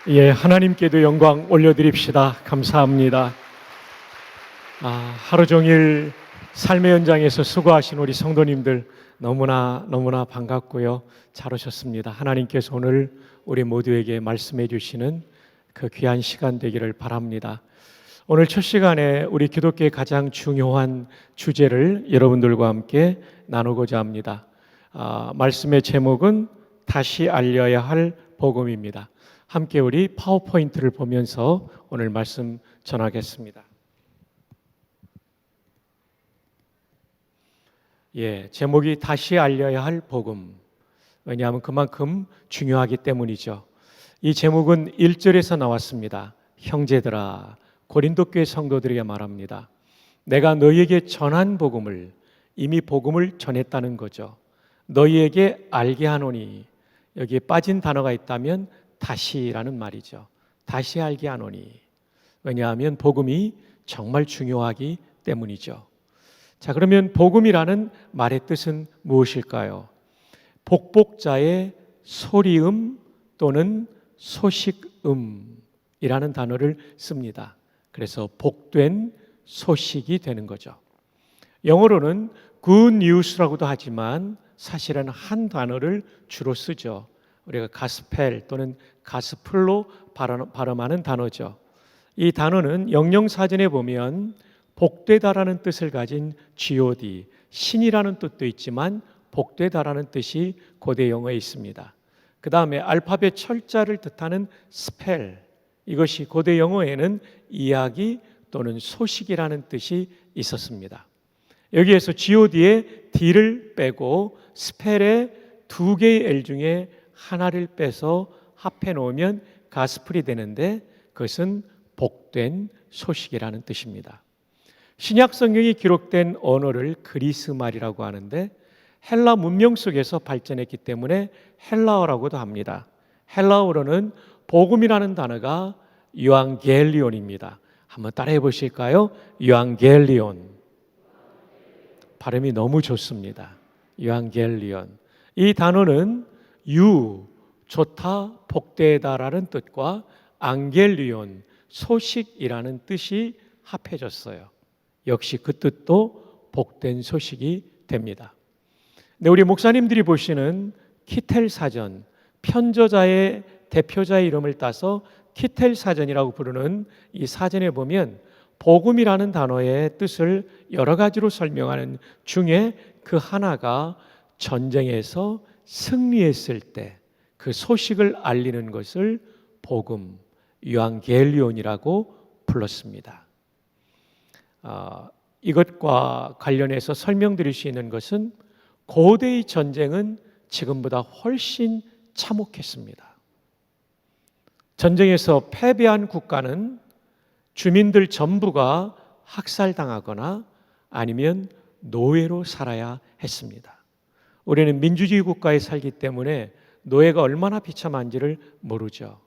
예, 하나님께도 영광 올려드립시다. 감사합니다. 하루 종일 삶의 현장에서 수고하신 우리 성도님들 너무나 반갑고요. 잘 오셨습니다. 하나님께서 오늘 우리 모두에게 말씀해 주시는 그 귀한 시간 되기를 바랍니다. 오늘 첫 시간에 우리 기독교의 가장 중요한 주제를 여러분들과 함께 나누고자 합니다. 말씀의 제목은 다시 알려야 할 복음입니다. 함께 우리 파워포인트를 보면서 오늘 말씀 전하겠습니다. 제목이 다시 알려야 할 복음. 왜냐하면 그만큼 중요하기 때문이죠. 이 제목은 1절에서 나왔습니다. 형제들아, 고린도 교회 성도들에게 말합니다. 내가 너희에게 전한 복음을, 이미 복음을 전했다는 거죠. 너희에게 알게 하노니, 여기에 빠진 단어가 있다면 다시라는 말이죠. 다시 알게 하노니. 왜냐하면 복음이 정말 중요하기 때문이죠. 자, 그러면 복음이라는 말의 뜻은 무엇일까요? 복복자의 소리음 또는 소식음이라는 단어를 씁니다. 그래서 복된 소식이 되는 거죠. 영어로는 good news라고도 하지만 사실은 한 단어를 주로 쓰죠. 우리가 가스펠 또는 가스플로 발음하는 단어죠. 이 단어는 영영사전에 보면 복되다라는 뜻을 가진 God, 신이라는 뜻도 있지만 복되다라는 뜻이 고대 영어에 있습니다. 그 다음에 알파벳 철자를 뜻하는 스펠, 이것이 고대 영어에는 이야기 또는 소식이라는 뜻이 있었습니다. 여기에서 God의 D를 빼고 스펠의 두 개의 L 중에 하나를 빼서 합해 놓으면 가스플이 되는데 그것은 복된 소식이라는 뜻입니다. 신약 성경이 기록된 언어를 그리스 말이라고 하는데 헬라 문명 속에서 발전했기 때문에 헬라어라고도 합니다. 헬라어로는 복음이라는 단어가 유앙겔리온입니다. 한번 따라해 보실까요? 유앙겔리온. 발음이 너무 좋습니다. 유앙겔리온. 이 단어는 좋다, 복되다라는 뜻과 앙겔리온, 소식이라는 뜻이 합해졌어요. 역시 그 뜻도 복된 소식이 됩니다. 근데 우리 목사님들이 보시는 키텔 사전, 편저자의 대표자의 이름을 따서 키텔 사전이라고 부르는 이 사전에 보면 복음이라는 단어의 뜻을 여러 가지로 설명하는 중에 그 하나가 전쟁에서 승리했을 때 그 소식을 알리는 것을 복음, 유앙겔리온이라고 불렀습니다. 이것과 관련해서 설명드릴 수 있는 것은 고대의 전쟁은 지금보다 훨씬 참혹했습니다. 전쟁에서 패배한 국가는 주민들 전부가 학살당하거나 아니면 노예로 살아야 했습니다. 우리는 민주주의 국가에 살기 때문에 노예가 얼마나 비참한지를 모르죠.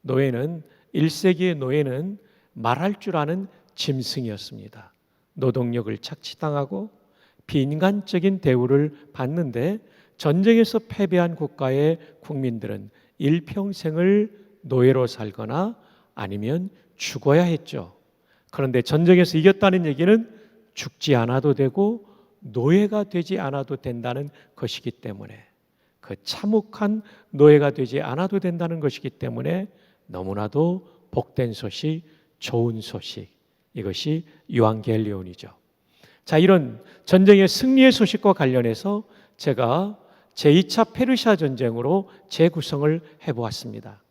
1세기의 노예는 말할 줄 아는 짐승이었습니다. 노동력을 착취당하고 비인간적인 대우를 받는데 전쟁에서 패배한 국가의 국민들은 일평생을 노예로 살거나 아니면 죽어야 했죠. 그런데 전쟁에서 이겼다는 얘기는 죽지 않아도 되고 노예가 되지 않아도 된다는 것이기 때문에, 그 참혹한 노예가 되지 않아도 된다는 것이기 때문에 너무나도 복된 소식, 좋은 소식, 이것이 유앙겔리온이죠. 자, 이런 전쟁의 승리의 소식과 관련해서 제가 제2차 페르시아 전쟁으로 재구성을 해보았습니다.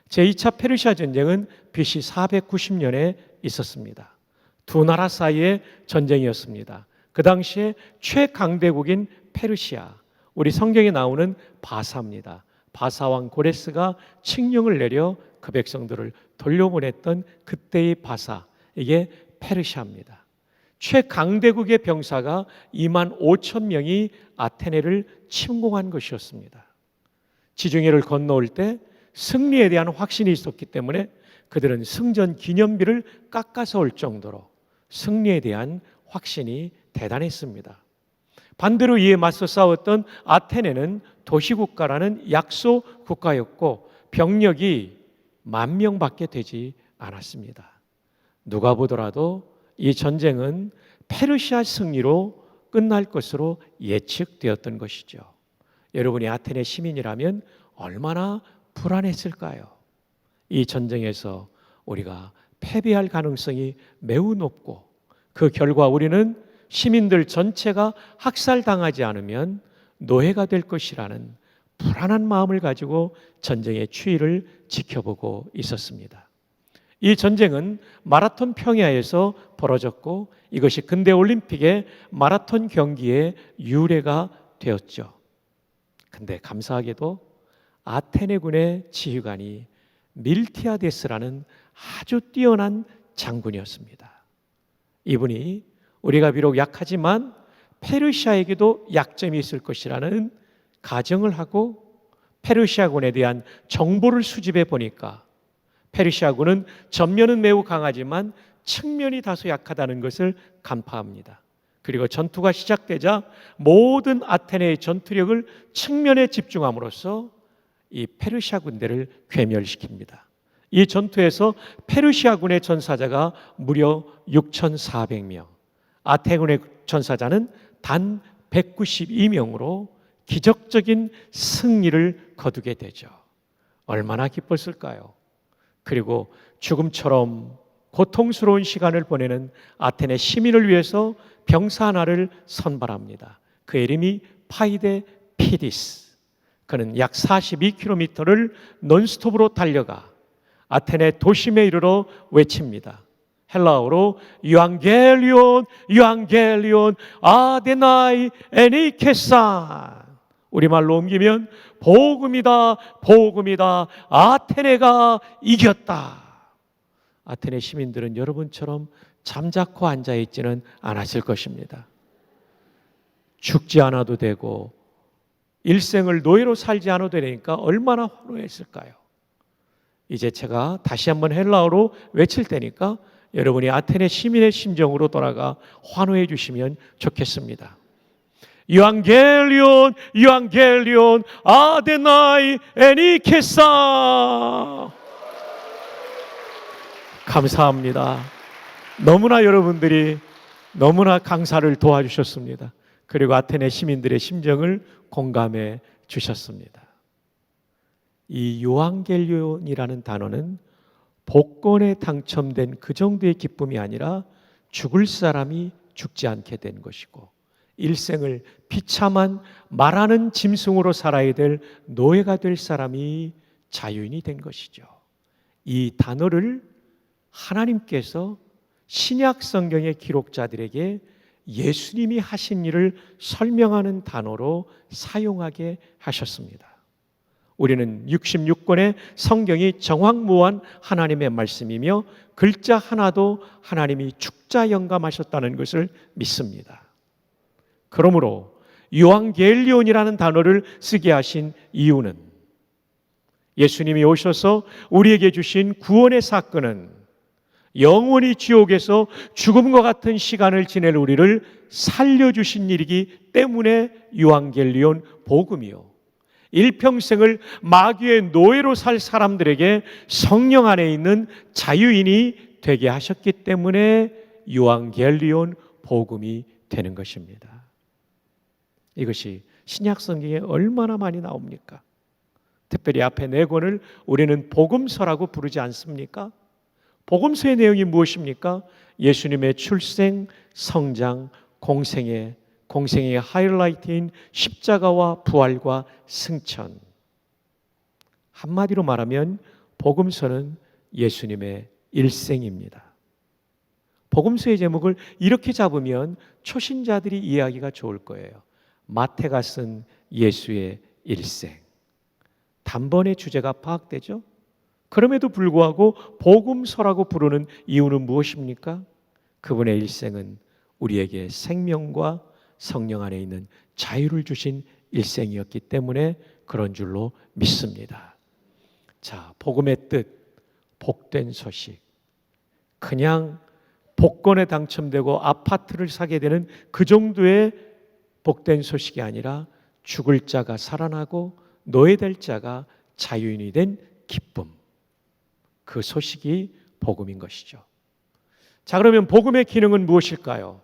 제2차 페르시아 전쟁은 BC 490년에 있었습니다. 두 나라 사이의 전쟁이었습니다. 그 당시에 최강대국인 페르시아, 우리 성경에 나오는 바사입니다. 바사왕 고레스가 칙령을 내려 그 백성들을 돌려보냈던 그때의 바사, 이게 페르시아입니다. 최강대국의 병사가 2만 5천 명이 아테네를 침공한 것이었습니다. 지중해를 건너올 때 승리에 대한 확신이 있었기 때문에 그들은 승전 기념비를 깎아서 올 정도로 승리에 대한 확신이 대단했습니다. 반대로 이에 맞서 싸웠던 아테네는 도시국가라는 약소 국가였고 병력이 10,000명밖에 되지 않았습니다. 누가 보더라도 이 전쟁은 페르시아 승리로 끝날 것으로 예측되었던 것이죠. 여러분이 아테네 시민이라면 얼마나 불안했을까요? 이 전쟁에서 우리가 패배할 가능성이 매우 높고 그 결과 우리는 시민들 전체가 학살당하지 않으면 노예가 될 것이라는 불안한 마음을 가지고 전쟁의 추이를 지켜보고 있었습니다. 이 전쟁은 마라톤 평야에서 벌어졌고 이것이 근대 올림픽의 마라톤 경기의 유래가 되었죠. 근데 감사하게도 아테네군의 지휘관이 밀티아데스라는 아주 뛰어난 장군이었습니다. 이분이 우리가 비록 약하지만 페르시아에게도 약점이 있을 것이라는 가정을 하고 페르시아군에 대한 정보를 수집해 보니까 페르시아군은 전면은 매우 강하지만 측면이 다소 약하다는 것을 간파합니다. 그리고 전투가 시작되자 모든 아테네의 전투력을 측면에 집중함으로써 이 페르시아 군대를 괴멸시킵니다. 이 전투에서 페르시아군의 전사자가 무려 6,400명, 아테네군의 전사자는 단 192명으로 기적적인 승리를 거두게 되죠. 얼마나 기뻤을까요? 그리고 죽음처럼 고통스러운 시간을 보내는 아테네 시민을 위해서 병사 하나를 선발합니다. 그 이름이 파이데 피디스. 그는 약 42km를 논스톱으로 달려가 아테네 도심에 이르러 외칩니다. 헬라어로 유앙겔리온 유앙겔리온 아데나이 에니케산, 우리말로 옮기면 복음이다 복음이다 아테네가 이겼다. 아테네 시민들은 여러분처럼 잠자코 앉아있지는 않았을 것입니다. 죽지 않아도 되고 일생을 노예로 살지 않아도 되니까 얼마나 환호했을까요? 이제 제가 다시 한번 헬라어로 외칠 테니까 여러분이 아테네 시민의 심정으로 돌아가 환호해 주시면 좋겠습니다. 유앙겔리온 유앙겔리온 아데나이 에니케사. 감사합니다. 너무나 여러분들이 너무나 강사를 도와주셨습니다. 그리고 아테네 시민들의 심정을 공감해 주셨습니다. 이 유앙겔리온이라는 단어는 복권에 당첨된 그 정도의 기쁨이 아니라 죽을 사람이 죽지 않게 된 것이고 일생을 비참한 말하는 짐승으로 살아야 될 노예가 될 사람이 자유인이 된 것이죠. 이 단어를 하나님께서 신약 성경의 기록자들에게 예수님이 하신 일을 설명하는 단어로 사용하게 하셨습니다. 우리는 66권의 성경이 정확무한 하나님의 말씀이며 글자 하나도 하나님이 축자 영감하셨다는 것을 믿습니다. 그러므로 유앙겔리온이라는 단어를 쓰게 하신 이유는 예수님이 오셔서 우리에게 주신 구원의 사건은 영원히 지옥에서 죽음과 같은 시간을 지낼 우리를 살려주신 일이기 때문에 유앙겔리온 복음이요, 일평생을 마귀의 노예로 살 사람들에게 성령 안에 있는 자유인이 되게 하셨기 때문에 유앙겔리온 복음이 되는 것입니다. 이것이 신약 성경에 얼마나 많이 나옵니까? 특별히 앞에 4권을 우리는 복음서라고 부르지 않습니까? 복음서의 내용이 무엇입니까? 예수님의 출생, 성장, 공생의 하이라이트인 십자가와 부활과 승천. 한마디로 말하면 복음서는 예수님의 일생입니다. 복음서의 제목을 이렇게 잡으면 초신자들이 이해하기가 좋을 거예요. 마태가 쓴 예수의 일생. 단번에 주제가 파악되죠? 그럼에도 불구하고 복음서라고 부르는 이유는 무엇입니까? 그분의 일생은 우리에게 생명과 성령 안에 있는 자유를 주신 일생이었기 때문에 그런 줄로 믿습니다. 자, 복음의 뜻, 복된 소식. 그냥 복권에 당첨되고 아파트를 사게 되는 그 정도의 복된 소식이 아니라 죽을 자가 살아나고 노예될 자가 자유인이 된 기쁨. 그 소식이 복음인 것이죠. 자, 그러면 복음의 기능은 무엇일까요?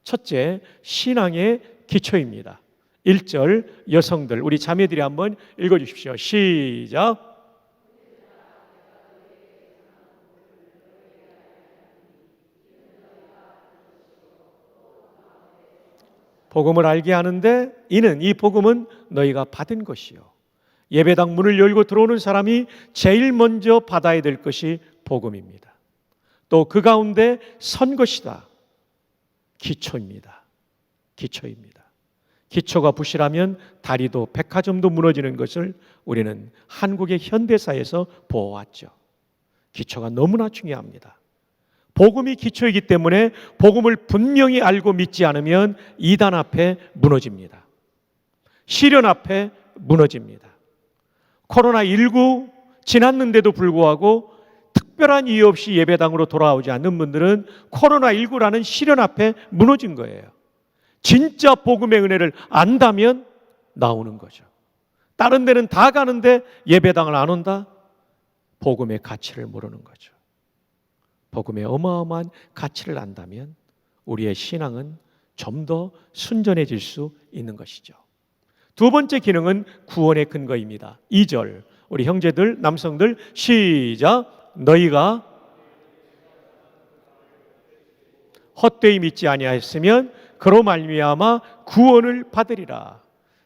첫째, 신앙의 기초입니다. 1절 여성들, 우리 자매들이 한번 읽어주십시오. 시작. 복음을 알게 하는데 이는, 이 복음은 너희가 받은 것이요. 예배당 문을 열고 들어오는 사람이 제일 먼저 받아야 될 것이 복음입니다. 또 그 가운데 선 것이다. 기초입니다. 기초입니다. 기초가 부실하면 다리도 백화점도 무너지는 것을 우리는 한국의 현대사에서 보아왔죠. 기초가 너무나 중요합니다. 복음이 기초이기 때문에 복음을 분명히 알고 믿지 않으면 이단 앞에 무너집니다. 시련 앞에 무너집니다. 코로나19 지났는데도 불구하고 특별한 이유 없이 예배당으로 돌아오지 않는 분들은 코로나19라는 시련 앞에 무너진 거예요. 진짜 복음의 은혜를 안다면 나오는 거죠. 다른 데는 다 가는데 예배당을 안 온다? 복음의 가치를 모르는 거죠. 복음의 어마어마한 가치를 안다면 우리의 신앙은 좀 더 순전해질 수 있는 것이죠. 두 번째 기능은 구원의 근거입니다. 2절, 우리 형제들, 남성들 시작. 너희가 헛되이 믿지 아니하였으면 그로 말미암아 구원을 받으리라.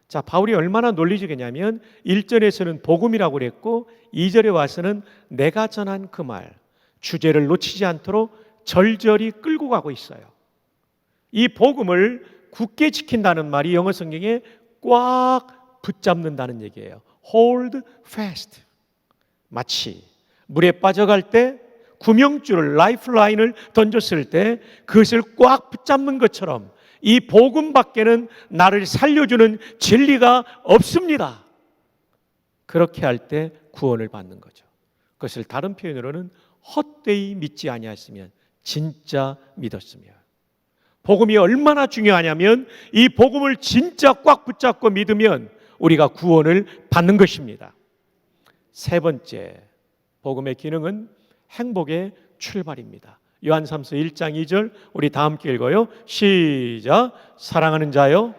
자, 바울이 얼마나 논리적이냐면 1절에서는 복음이라고 그랬고 2절에 와서는 내가 전한 그 말, 주제를 놓치지 않도록 절절히 끌고 가고 있어요. 이 복음을 굳게 지킨다는 말이 영어 성경에 꽉 붙잡는다는 얘기예요. Hold fast. 마치 물에 빠져갈 때 구명줄을, 라이프라인을 던졌을 때 그것을 꽉 붙잡는 것처럼 이 복음 밖에는 나를 살려주는 진리가 없습니다. 그렇게 할 때 구원을 받는 거죠. 그것을 다른 표현으로는 헛되이 믿지 아니하였으면, 진짜 믿었으면. 복음이 얼마나 중요하냐면 이 복음을 진짜 꽉 붙잡고 믿으면 우리가 구원을 받는 것입니다. 세 번째, 복음의 기능은 행복의 출발입니다. 요한3서 1장 2절, 우리 다 함께 읽어요. 시작. 사랑하는 자여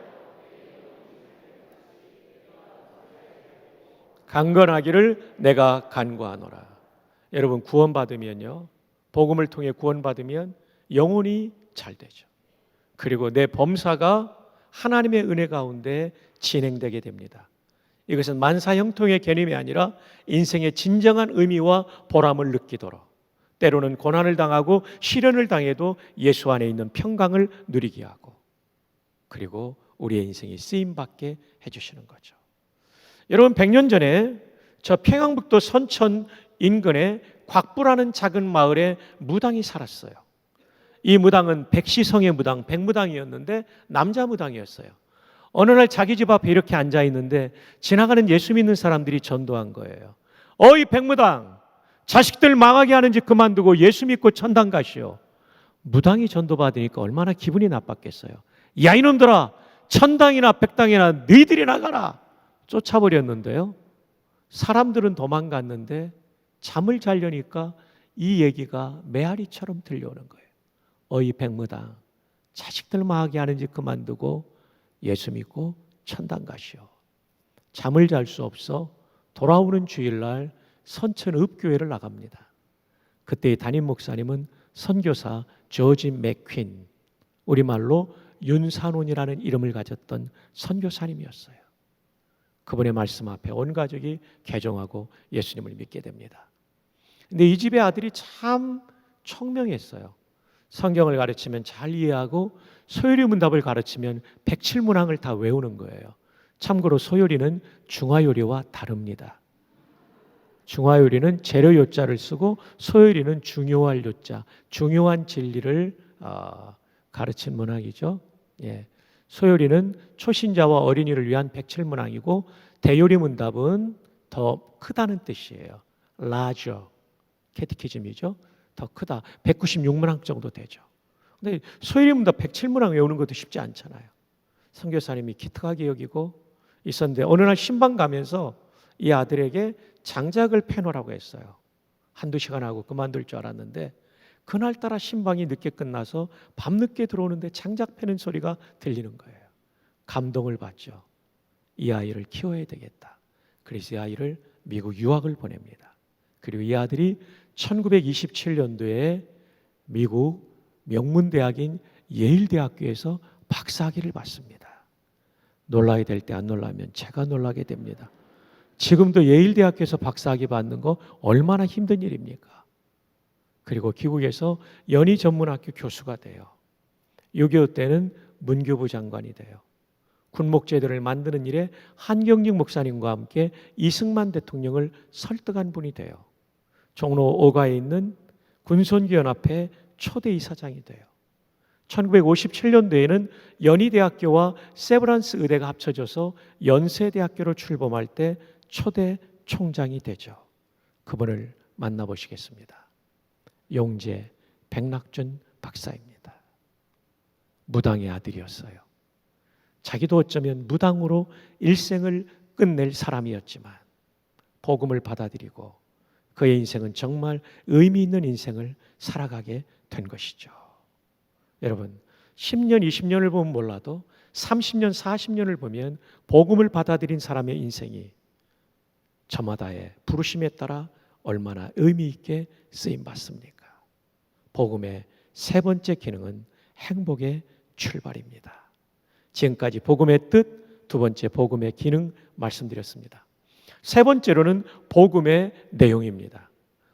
강건하기를 내가 간구하노라. 여러분, 구원받으면요, 복음을 통해 구원받으면 영혼이 잘 되죠. 그리고 내 범사가 하나님의 은혜 가운데 진행되게 됩니다. 이것은 만사형통의 개념이 아니라 인생의 진정한 의미와 보람을 느끼도록, 때로는 고난을 당하고 시련을 당해도 예수 안에 있는 평강을 누리게 하고, 그리고 우리의 인생이 쓰임받게 해주시는 거죠. 여러분, 100년 전에 저 평양북도 선천 인근에 곽부라는 작은 마을에 무당이 살았어요. 이 무당은 백시성의 무당, 백무당이었는데 남자 무당이었어요. 어느 날 자기 집 앞에 이렇게 앉아 있는데 지나가는 예수 믿는 사람들이 전도한 거예요. 어이 백무당, 자식들 망하게 하는 짓 그만두고 예수 믿고 천당 가시오. 무당이 전도받으니까 얼마나 기분이 나빴겠어요. 야, 이놈들아, 천당이나 백당이나 너희들이 나가라. 쫓아버렸는데요, 사람들은 도망갔는데 잠을 자려니까 이 얘기가 메아리처럼 들려오는 거예요. 어이 백무당, 자식들 망하게 하는 짓 그만두고 예수 믿고 천당 가시오. 잠을 잘 수 없어 돌아오는 주일날 선천읍교회를 나갑니다. 그때의 담임 목사님은 선교사 조지 맥퀸, 우리말로 윤산원이라는 이름을 가졌던 선교사님이었어요. 그분의 말씀 앞에 온 가족이 개종하고 예수님을 믿게 됩니다. 근데 이 집의 아들이 참 총명했어요. 성경을 가르치면 잘 이해하고 소요리 문답을 가르치면 107문항을 다 외우는 거예요. 참고로 소요리는 중화요리와 다릅니다. 중화요리는 재료 요자를 쓰고 소요리는 중요할 요자, 중요한 진리를 가르친 문학이죠. 예. 소요리는 초신자와 어린이를 위한 107문항이고 대요리 문답은 더 크다는 뜻이에요. larger, 캐티키즘이죠. 더 크다. 196문항 정도 되죠. 근데 소요리 문답 107문항 외우는 것도 쉽지 않잖아요. 선교사님이 기특하게 여기고 있었는데 어느 날 신방 가면서 이 아들에게 장작을 패놓으라고 했어요. 한두 시간 하고 그만둘 줄 알았는데 그날따라 신방이 늦게 끝나서 밤늦게 들어오는데 장작 패는 소리가 들리는 거예요. 감동을 받죠. 이 아이를 키워야 되겠다. 그래서 이 아이를 미국 유학을 보냅니다. 그리고 이 아들이 1927년도에 미국 명문대학인 예일대학교에서 박사학위를 받습니다. 놀라야 될 때 안 놀라면 제가 놀라게 됩니다. 지금도 예일대학교에서 박사학위 받는 거 얼마나 힘든 일입니까? 그리고 귀국에서 연희전문학교 교수가 돼요. 6.25 때는 문교부 장관이 돼요. 군목제도를 만드는 일에 한경직 목사님과 함께 이승만 대통령을 설득한 분이 돼요. 종로 5가에 있는 군선교연합회 초대 이사장이 돼요. 1957년도에는 연희대학교와 세브란스 의대가 합쳐져서 연세대학교로 출범할 때 초대 총장이 되죠. 그분을 만나보시겠습니다. 용재 백낙준 박사입니다. 무당의 아들이었어요. 자기도 어쩌면 무당으로 일생을 끝낼 사람이었지만 복음을 받아들이고 그의 인생은 정말 의미 있는 인생을 살아가게 된 것이죠. 여러분, 10년, 20년을 보면 몰라도 30년, 40년을 보면 복음을 받아들인 사람의 인생이 저마다의 부르심에 따라 얼마나 의미 있게 쓰임 받습니까? 복음의 세 번째 기능은 행복의 출발입니다. 지금까지 복음의 뜻, 두 번째 복음의 기능 말씀드렸습니다. 세 번째로는 복음의 내용입니다.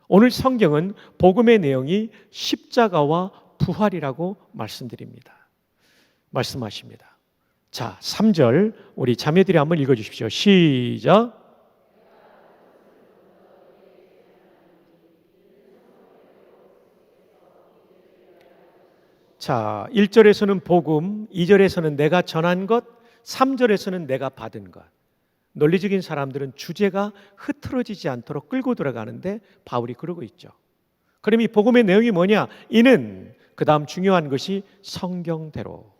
오늘 성경은 복음의 내용이 십자가와 부활이라고 말씀드립니다. 말씀하십니다. 자, 3절 우리 자매들이 한번 읽어주십시오. 시작. 자, 1절에서는 복음, 2절에서는 내가 전한 것, 3절에서는 내가 받은 것. 논리적인 사람들은 주제가 흐트러지지 않도록 끌고 들어가는데 바울이 그러고 있죠. 그럼 이 복음의 내용이 뭐냐? 이는 그 다음 중요한 것이 성경대로.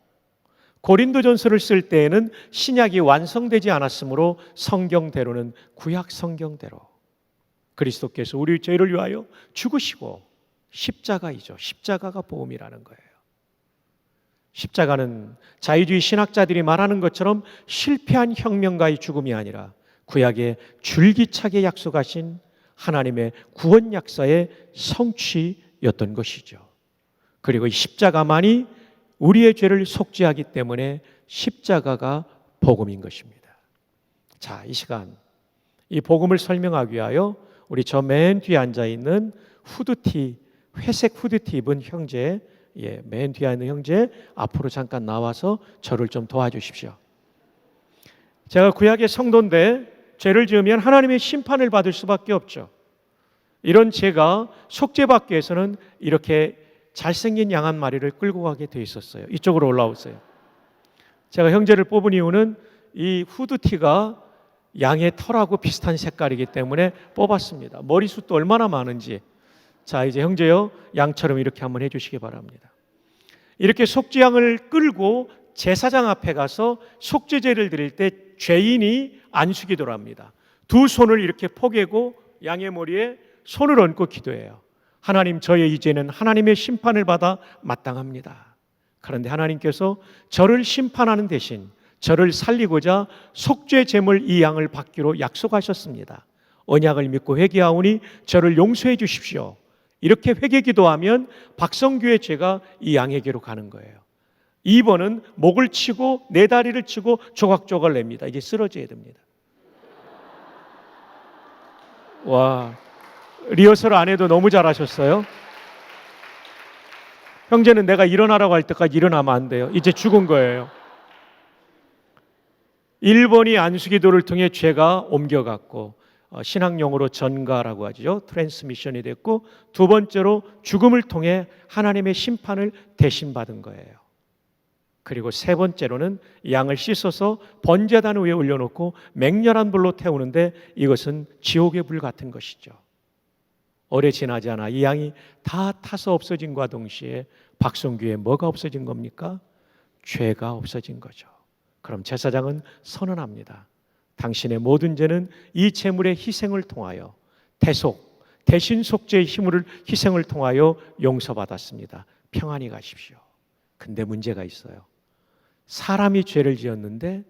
고린도전서를 쓸 때에는 신약이 완성되지 않았으므로 성경대로는 구약 성경대로 그리스도께서 우리 죄를 위하여 죽으시고 십자가이죠. 십자가가 복음이라는 거예요. 십자가는 자유주의 신학자들이 말하는 것처럼 실패한 혁명가의 죽음이 아니라 구약의 줄기차게 약속하신 하나님의 구원 약사의 성취였던 것이죠. 그리고 이 십자가만이 우리의 죄를 속죄하기 때문에 십자가가 복음인 것입니다. 자, 이 시간 이 복음을 설명하기 위하여 우리 저 맨 뒤에 앉아있는 후드티, 회색 후드티 입은 형제, 맨 뒤에 있는 형제 앞으로 잠깐 나와서 저를 좀 도와주십시오. 제가 구약의 성도인데 죄를 지으면 하나님의 심판을 받을 수밖에 없죠. 이런 죄가 속죄받기 위해서는 이렇게 잘생긴 양 한 마리를 끌고 가게 돼 있었어요. 이쪽으로 올라오세요. 제가 형제를 뽑은 이유는 이 후드티가 양의 털하고 비슷한 색깔이기 때문에 뽑았습니다. 머리숱도 얼마나 많은지. 자, 이제 형제요, 양처럼 이렇게 한번 해주시기 바랍니다. 이렇게 속죄양을 끌고 제사장 앞에 가서 속죄제를 드릴 때 죄인이 안수기도를 합니다. 두 손을 이렇게 포개고 양의 머리에 손을 얹고 기도해요. 하나님, 저의 이 죄는 하나님의 심판을 받아 마땅합니다. 그런데 하나님께서 저를 심판하는 대신 저를 살리고자 속죄 제물 이 양을 받기로 약속하셨습니다. 언약을 믿고 회개하오니 저를 용서해 주십시오. 이렇게 회개 기도하면 박성규의 죄가 이 양에게로 가는 거예요. 2번은 목을 치고 네 다리를 치고 조각조각 냅니다. 이제 쓰러져야 됩니다. 와, 리허설 안 해도 너무 잘하셨어요. 형제는 내가 일어나라고 할 때까지 일어나면 안 돼요. 이제 죽은 거예요. 1번이 안수기도를 통해 죄가 옮겨갔고 신학용어로 전가라고 하죠. 트랜스미션이 됐고, 두 번째로 죽음을 통해 하나님의 심판을 대신 받은 거예요. 그리고 세 번째로는 양을 씻어서 번제단 위에 올려놓고 맹렬한 불로 태우는데 이것은 지옥의 불 같은 것이죠. 오래 지나지 않아 이 양이 다 타서 없어진과 동시에 박성규에 뭐가 없어진 겁니까? 죄가 없어진 거죠. 그럼 제사장은 선언합니다. 당신의 모든 죄는 이 제물의 희생을 통하여 대속, 대신 속죄의 힘을 희생을 통하여 용서받았습니다. 평안히 가십시오. 근데 문제가 있어요. 사람이 죄를 지었는데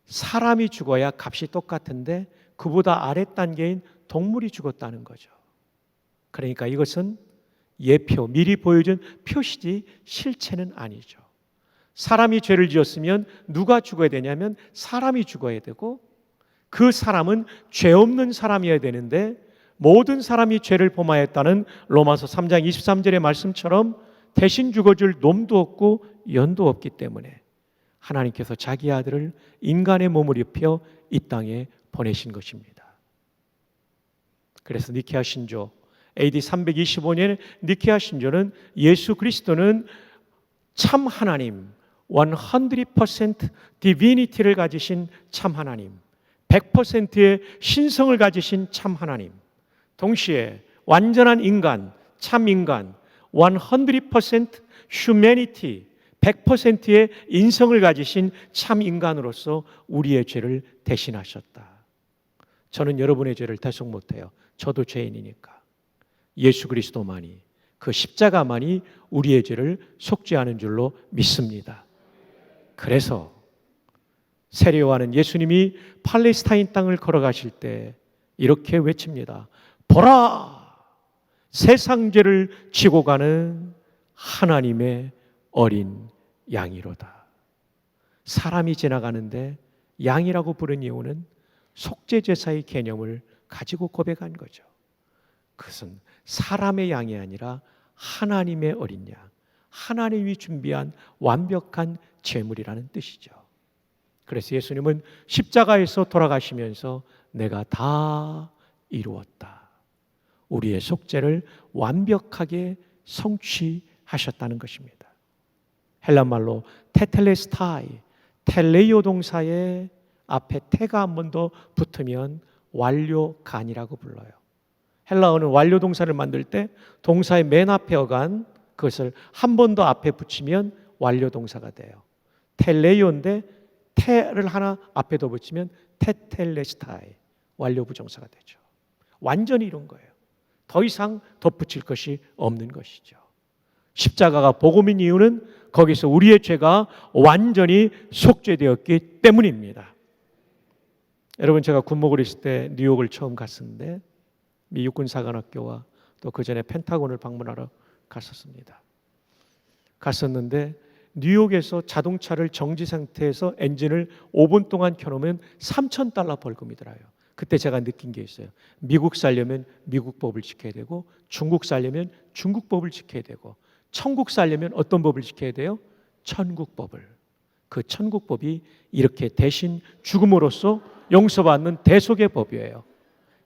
사람이 죽어야 값이 똑같은데 그보다 아래 단계인 동물이 죽었다는 거죠. 그러니까 이것은 예표, 미리 보여준 표시지 실체는 아니죠. 사람이 죄를 지었으면 누가 죽어야 되냐면 사람이 죽어야 되고 그 사람은 죄 없는 사람이어야 되는데 모든 사람이 죄를 범하였다는 로마서 3장 23절의 말씀처럼 대신 죽어줄 놈도 없고 연도 없기 때문에 하나님께서 자기 아들을 인간의 몸을 입혀 이 땅에 보내신 것입니다. 그래서 니케아 신조 AD 325년 니케아 신조는 예수 그리스도는 참 하나님 100% 디비니티를 가지신 참 하나님 100%의 신성을 가지신 참 하나님 동시에 완전한 인간 참 인간 100% humanity 100%의 인성을 가지신 참 인간으로서 우리의 죄를 대신하셨다. 저는 여러분의 죄를 대속 못해요. 저도 죄인이니까. 예수 그리스도만이 그 십자가만이 우리의 죄를 속죄하는 줄로 믿습니다. 그래서 세례요한은 예수님이 팔레스타인 땅을 걸어가실 때 이렇게 외칩니다. 보라! 세상 죄를 지고 가는 하나님의 어린 양이로다. 사람이 지나가는데 양이라고 부른 이유는 속죄제사의 개념을 가지고 고백한 거죠. 그것은 사람의 양이 아니라 하나님의 어린 양, 하나님이 준비한 완벽한 제물이라는 뜻이죠. 그래서 예수님은 십자가에서 돌아가시면서 내가 다 이루었다. 우리의 속죄를 완벽하게 성취하셨다는 것입니다. 헬란말로 테텔레스타이, 텔레이오 동사의 앞에 태가 한 번 더 붙으면 완료간이라고 불러요. 헬라어는 완료 동사를 만들 때 동사의 맨 앞에 어간 그것을 한 번 더 앞에 붙이면 완료 동사가 돼요. 텔레이오인데 테를 하나 앞에 더 붙이면 테텔레스타이 완료 부정사가 되죠. 완전히 이룬 거예요. 더 이상 덧붙일 것이 없는 것이죠. 십자가가 복음인 이유는 거기서 우리의 죄가 완전히 속죄되었기 때문입니다. 여러분 제가 군목을 있을 때 뉴욕을 처음 갔었는데 미 육군사관학교와 또 그 전에 펜타곤을 방문하러 갔었는데 뉴욕에서 자동차를 정지 상태에서 엔진을 5분 동안 켜놓으면 $3,000 벌금이 들어요. 그때 제가 느낀 게 있어요. 미국 살려면 미국 법을 지켜야 되고 중국 살려면 중국 법을 지켜야 되고 천국 살려면 어떤 법을 지켜야 돼요? 천국 법을. 그 천국 법이 이렇게 대신 죽음으로써 용서받는 대속의 법이에요.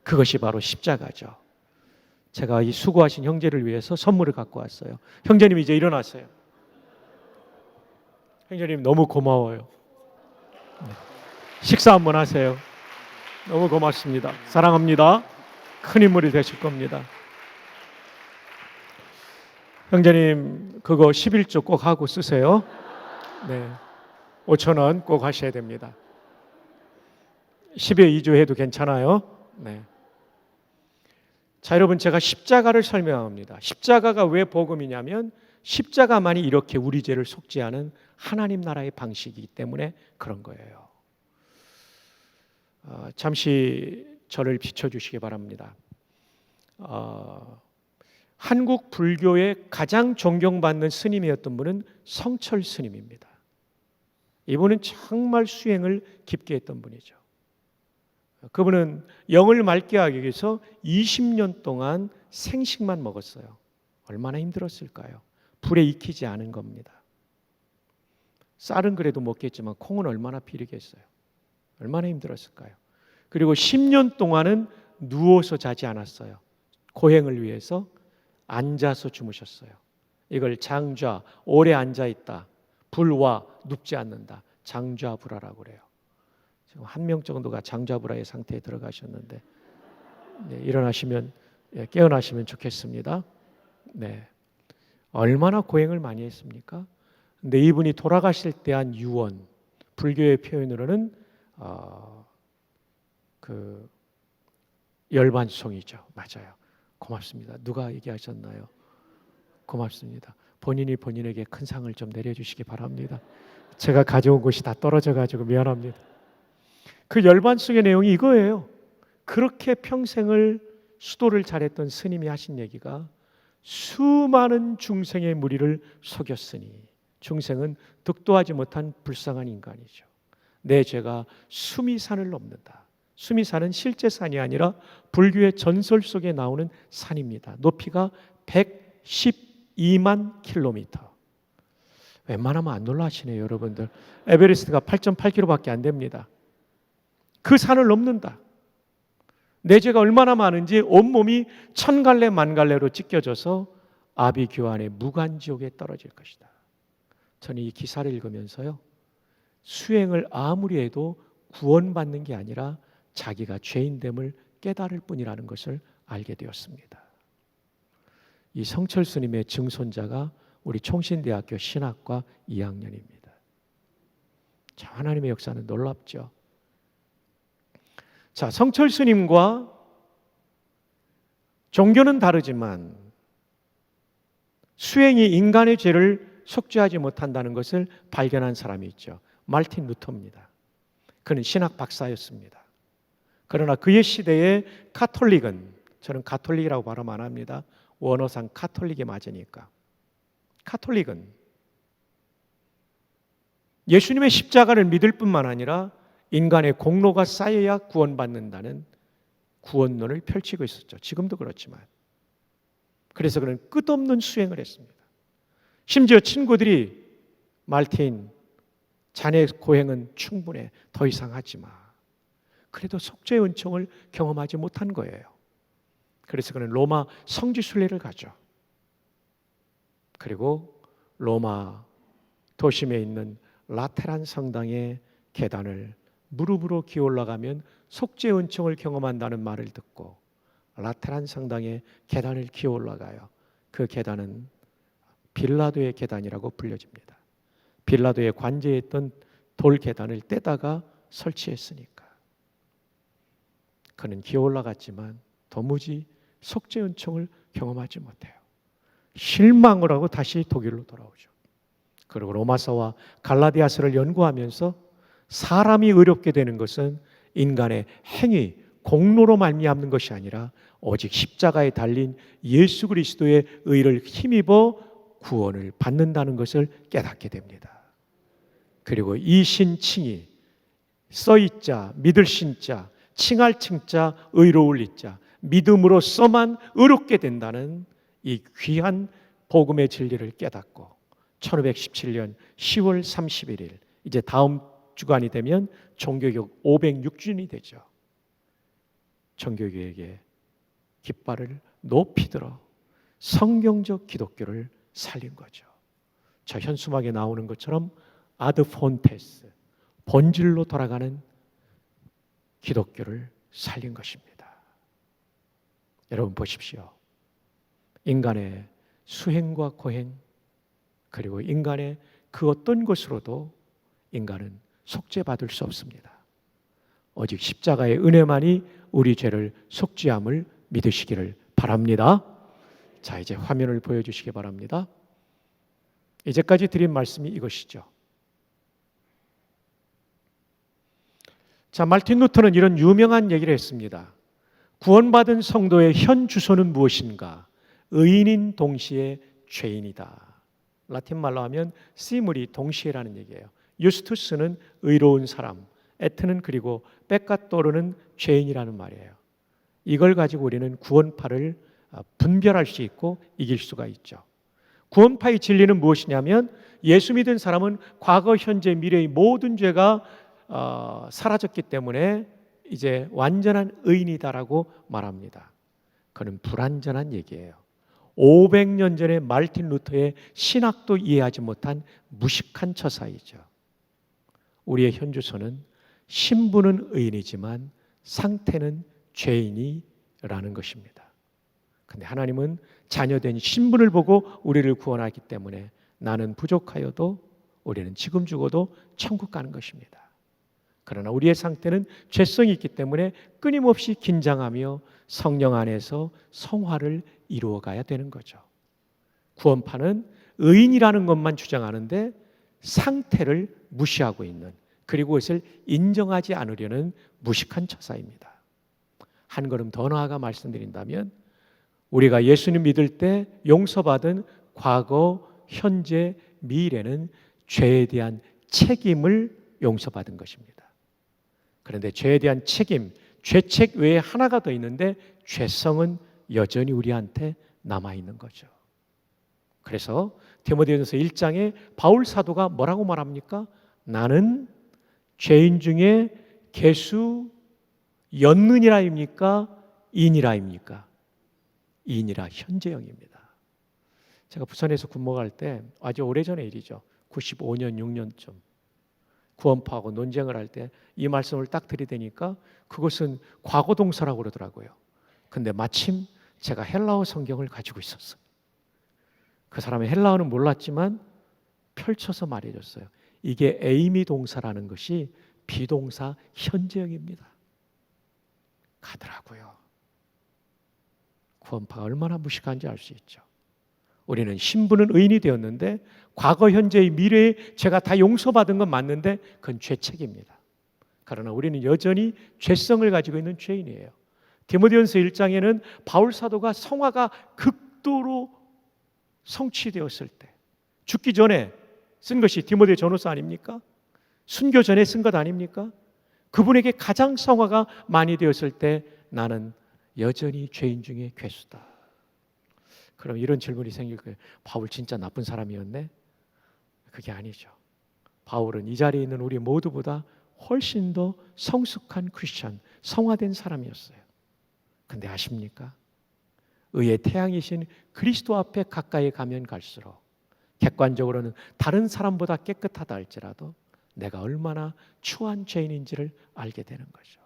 그것이 바로 십자가죠. 제가 이 수고하신 형제를 위해서 선물을 갖고 왔어요. 형제님 이제 일어나세요. 형제님 너무 고마워요. 식사 한번 하세요. 너무 고맙습니다. 사랑합니다. 큰 인물이 되실 겁니다. 형제님 그거 11조 꼭 하고 쓰세요. 네, 5,000원 꼭 하셔야 됩니다. 10에 2조 해도 괜찮아요. 네. 자, 여러분 제가 십자가를 설명합니다. 십자가가 왜 복음이냐면 십자가만이 이렇게 우리 죄를 속죄하는 하나님 나라의 방식이기 때문에 그런 거예요. 잠시 저를 비춰주시기 바랍니다. 한국 불교의 가장 존경받는 스님이었던 분은 성철 스님입니다. 이분은 정말 수행을 깊게 했던 분이죠. 그분은 영을 맑게 하기 위해서 20년 동안 생식만 먹었어요. 얼마나 힘들었을까요? 불에 익히지 않은 겁니다. 쌀은 그래도 먹겠지만 콩은 얼마나 비리겠어요. 얼마나 힘들었을까요? 그리고 10년 동안은 누워서 자지 않았어요. 고행을 위해서 앉아서 주무셨어요. 이걸 장좌, 오래 앉아있다. 불와 눕지 않는다. 장좌불화라고 그래요. 지금 한 명 정도가 장좌불화의 상태에 들어가셨는데 네, 일어나시면 깨어나시면 좋겠습니다. 네, 얼마나 고행을 많이 했습니까? 근데 이분이 돌아가실 때 한 유언, 불교의 표현으로는 그 열반송이죠. 맞아요. 고맙습니다. 누가 얘기하셨나요? 고맙습니다. 본인이 본인에게 큰 상을 좀 내려주시기 바랍니다. 제가 가져온 것이 다 떨어져가지고 미안합니다. 그 열반송의 내용이 이거예요. 그렇게 평생을 수도를 잘했던 스님이 하신 얘기가 수많은 중생의 무리를 속였으니 중생은 득도 하지 못한 불쌍한 인간이죠. 내 죄가 수미산을 넘는다. 수미산은 실제 산이 아니라 불교의 전설 속에 나오는 산입니다. 높이가 112만 킬로미터. 웬만하면 안 놀라시네요, 여러분들. 에베레스트가 8.8km밖에 안 됩니다. 그 산을 넘는다. 내 죄가 얼마나 많은지 온몸이 천갈래 만갈래로 찢겨져서 아비규환의 무간지옥에 떨어질 것이다. 저는 이 기사를 읽으면서요, 수행을 아무리 해도 구원받는 게 아니라 자기가 죄인됨을 깨달을 뿐이라는 것을 알게 되었습니다. 이 성철 스님의 증손자가 우리 총신대학교 신학과 2학년입니다. 참 하나님의 역사는 놀랍죠. 자, 성철 스님과 종교는 다르지만 수행이 인간의 죄를 속죄하지 못한다는 것을 발견한 사람이 있죠. 말틴 루터입니다. 그는 신학 박사였습니다. 그러나 그의 시대의 카톨릭은, 저는 가톨릭이라고 발음 안 합니다. 원어상 카톨릭에 맞으니까. 카톨릭은 예수님의 십자가를 믿을 뿐만 아니라 인간의 공로가 쌓여야 구원받는다는 구원론을 펼치고 있었죠. 지금도 그렇지만. 그래서 그는 끝없는 수행을 했습니다. 심지어 친구들이 말틴, 자네 고행은 충분해. 더 이상 하지 마. 그래도 속죄의 은총을 경험하지 못한 거예요. 그래서 그는 로마 성지순례를 가죠. 그리고 로마 도심에 있는 라테란 성당의 계단을 무릎으로 기어 올라가면 속죄의 은총을 경험한다는 말을 듣고 라테란 성당의 계단을 기어 올라가요. 그 계단은 빌라도의 계단이라고 불려집니다. 빌라도의 관제했던 돌 계단을 떼다가 설치했으니까. 그는 기어 올라갔지만 도무지 속죄 은총을 경험하지 못해요. 실망을 하고 다시 독일로 돌아오죠. 그리고 로마서와 갈라디아서를 연구하면서 사람이 의롭게 되는 것은 인간의 행위, 공로로 말미암는 것이 아니라 오직 십자가에 달린 예수 그리스도의 의를 힘입어 구원을 받는다는 것을 깨닫게 됩니다. 그리고 이 신칭이 써있자, 믿을 신자, 칭할 칭자, 의로울 이자, 믿음으로써만 의롭게 된다는 이 귀한 복음의 진리를 깨닫고 1517년 10월 31일, 이제 다음 주간이 되면 종교개혁 506주년이 되죠. 종교개혁의 깃발을 높이 들어 성경적 기독교를 살린 거죠. 저 현수막에 나오는 것처럼 아드 폰테스, 본질로 돌아가는 기독교를 살린 것입니다. 여러분 보십시오. 인간의 수행과 고행, 그리고 인간의 그 어떤 것으로도 인간은 속죄받을 수 없습니다. 오직 십자가의 은혜만이 우리 죄를 속죄함을 믿으시기를 바랍니다. 자, 이제 화면을 보여주시기 바랍니다. 이제까지 드린 말씀이 이것이죠. 자, 말틴 루터는 이런 유명한 얘기를 했습니다. 구원받은 성도의 현 주소는 무엇인가? 의인인 동시에 죄인이다. 라틴 말로 하면 시물이 동시에라는 얘기예요. 유스투스는 의로운 사람, 에트는 그리고 뺏가토르는 죄인이라는 말이에요. 이걸 가지고 우리는 구원파를 분별할 수 있고 이길 수가 있죠. 구원파의 진리는 무엇이냐면 예수 믿은 사람은 과거, 현재, 미래의 모든 죄가 사라졌기 때문에 이제 완전한 의인이다라고 말합니다. 그는 불완전한 얘기예요. 500년 전에 말틴 루터의 신학도 이해하지 못한 무식한 처사이죠. 우리의 현주소는 신분은 의인이지만 상태는 죄인이라는 것입니다. 그런데 하나님은 자녀된 신분을 보고 우리를 구원하기 때문에 나는 부족하여도 우리는 지금 죽어도 천국 가는 것입니다. 그러나 우리의 상태는 죄성이 있기 때문에 끊임없이 긴장하며 성령 안에서 성화를 이루어가야 되는 거죠. 구원파는 의인이라는 것만 주장하는데 상태를 무시하고 있는, 그리고 그것을 인정하지 않으려는 무식한 처사입니다. 한 걸음 더 나아가 말씀드린다면 우리가 예수님 믿을 때 용서받은 과거, 현재, 미래는 죄에 대한 책임을 용서받은 것입니다. 그런데 죄에 대한 책임, 죄책 외에 하나가 더 있는데 죄성은 여전히 우리한테 남아있는 거죠. 그래서 디모데전서 1장에 바울 사도가 뭐라고 말합니까? 나는 죄인 중에 개수였느니라입니까? 인이라입니까? 인이라, 현재형입니다. 제가 부산에서 군목할 때 아주 오래전의 일이죠. 95년, 6년쯤 구원파하고 논쟁을 할 때 이 말씀을 딱 들이대니까 그것은 과거 동사라고 그러더라고요. 근데 마침 제가 헬라어 성경을 가지고 있었어요. 그 사람이 헬라어는 몰랐지만 펼쳐서 말해줬어요. 이게 에이미 동사라는 것이 비동사 현재형입니다. 가더라고요. 구원파가 얼마나 무식한지 알 수 있죠. 우리는 신부는 의인이 되었는데 과거, 현재의, 미래의 죄가 다 용서받은 건 맞는데 그건 죄책입니다. 그러나 우리는 여전히 죄성을 가지고 있는 죄인이에요. 디모데전서 1장에는 바울 사도가 성화가 극도로 성취되었을 때, 죽기 전에 쓴 것이 디모데 전후서 아닙니까? 순교 전에 쓴 것 아닙니까? 그분에게 가장 성화가 많이 되었을 때 나는 여전히 죄인 중에 괴수다. 그럼 이런 질문이 생길 거예요. 바울 진짜 나쁜 사람이었네? 그게 아니죠. 바울은 이 자리에 있는 우리 모두보다 훨씬 더 성숙한 크리스천, 성화된 사람이었어요. 근데 아십니까? 의의 태양이신 그리스도 앞에 가까이 가면 갈수록 객관적으로는 다른 사람보다 깨끗하다 할지라도 내가 얼마나 추한 죄인인지를 알게 되는 거죠.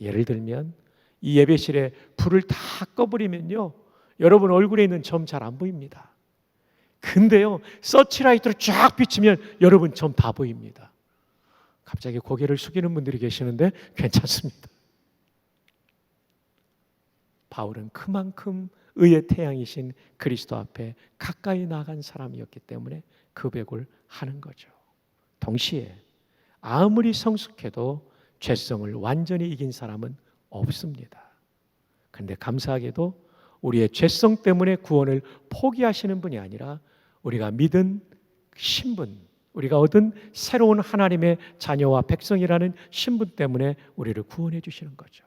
예를 들면 이 예배실에 불을 다 꺼버리면요, 여러분 얼굴에 있는 점 잘 안 보입니다. 근데요, 서치라이트로 쫙 비치면 여러분 점 다 보입니다. 갑자기 고개를 숙이는 분들이 계시는데 괜찮습니다. 바울은 그만큼 의의 태양이신 그리스도 앞에 가까이 나간 사람이었기 때문에 고백을 하는 거죠. 동시에 아무리 성숙해도 죄성을 완전히 이긴 사람은 없습니다. 그런데 감사하게도 우리의 죄성 때문에 구원을 포기하시는 분이 아니라 우리가 믿은 신분, 우리가 얻은 새로운 하나님의 자녀와 백성이라는 신분 때문에 우리를 구원해 주시는 거죠.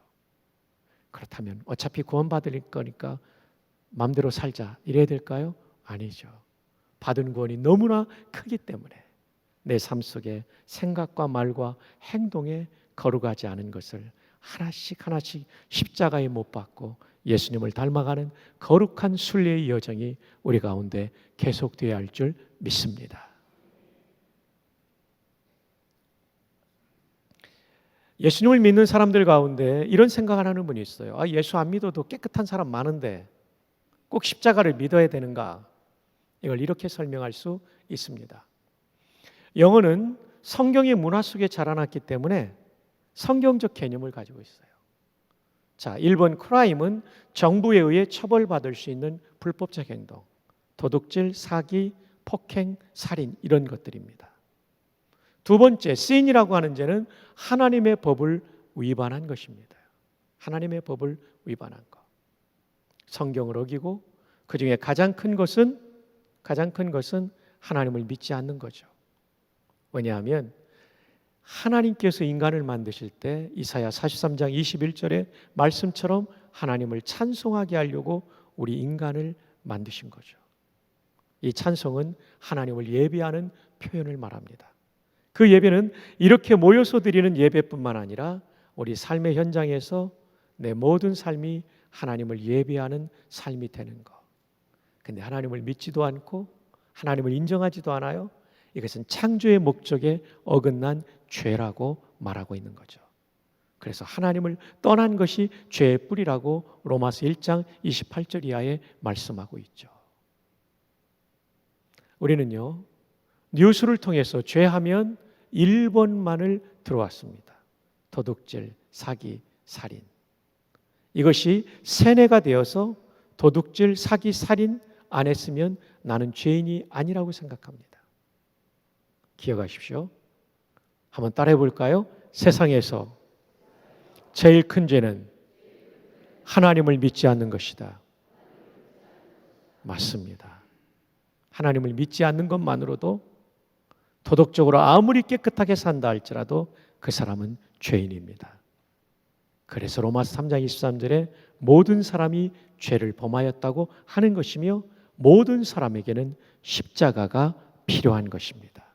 그렇다면 어차피 구원받을 거니까 마음대로 살자 이래야 될까요? 아니죠. 받은 구원이 너무나 크기 때문에 내 삶 속에 생각과 말과 행동에 거룩하지 않은 것을 하나씩 하나씩 십자가에 못 박고 예수님을 닮아가는 거룩한 순례의 여정이 우리 가운데 계속되어야 할 줄 믿습니다. 예수님을 믿는 사람들 가운데 이런 생각을 하는 분이 있어요. 예수 안 믿어도 깨끗한 사람 많은데 꼭 십자가를 믿어야 되는가? 이걸 이렇게 설명할 수 있습니다. 영어는 성경의 문화 속에 자라났기 때문에 성경적 개념을 가지고 있어요. 자, 1번 크라임은 정부에 의해 처벌받을 수 있는 불법적 행동, 도둑질, 사기, 폭행, 살인 이런 것들입니다. 두 번째 sin이라고 하는 죄는 하나님의 법을 위반한 것입니다. 하나님의 법을 위반한 것. 성경을 어기고 그 중에 가장 큰 것은 하나님을 믿지 않는 거죠. 왜냐하면 하나님께서 인간을 만드실 때 이사야 43장 21절의 말씀처럼 하나님을 찬송하게 하려고 우리 인간을 만드신 거죠. 이 찬송은 하나님을 예배하는 표현을 말합니다. 그 예배는 이렇게 모여서 드리는 예배뿐만 아니라 우리 삶의 현장에서 내 모든 삶이 하나님을 예배하는 삶이 되는 것. 근데 하나님을 믿지도 않고 하나님을 인정하지도 않아요. 이것은 창조의 목적에 어긋난 죄라고 말하고 있는 거죠. 그래서 하나님을 떠난 것이 죄의 뿌리라고 로마서 1장 28절 이하에 말씀하고 있죠. 우리는요, 뉴스를 통해서 죄하면 1번만을 들어왔습니다. 도둑질, 사기, 살인. 이것이 세뇌가 되어서 도둑질, 사기, 살인 안 했으면 나는 죄인이 아니라고 생각합니다. 기억하십시오. 한번 따라해 볼까요? 세상에서 제일 큰 죄는 하나님을 믿지 않는 것이다. 맞습니다. 하나님을 믿지 않는 것만으로도 도덕적으로 아무리 깨끗하게 산다 할지라도 그 사람은 죄인입니다. 그래서 로마서 3장 23절에 모든 사람이 죄를 범하였다고 하는 것이며 모든 사람에게는 십자가가 필요한 것입니다.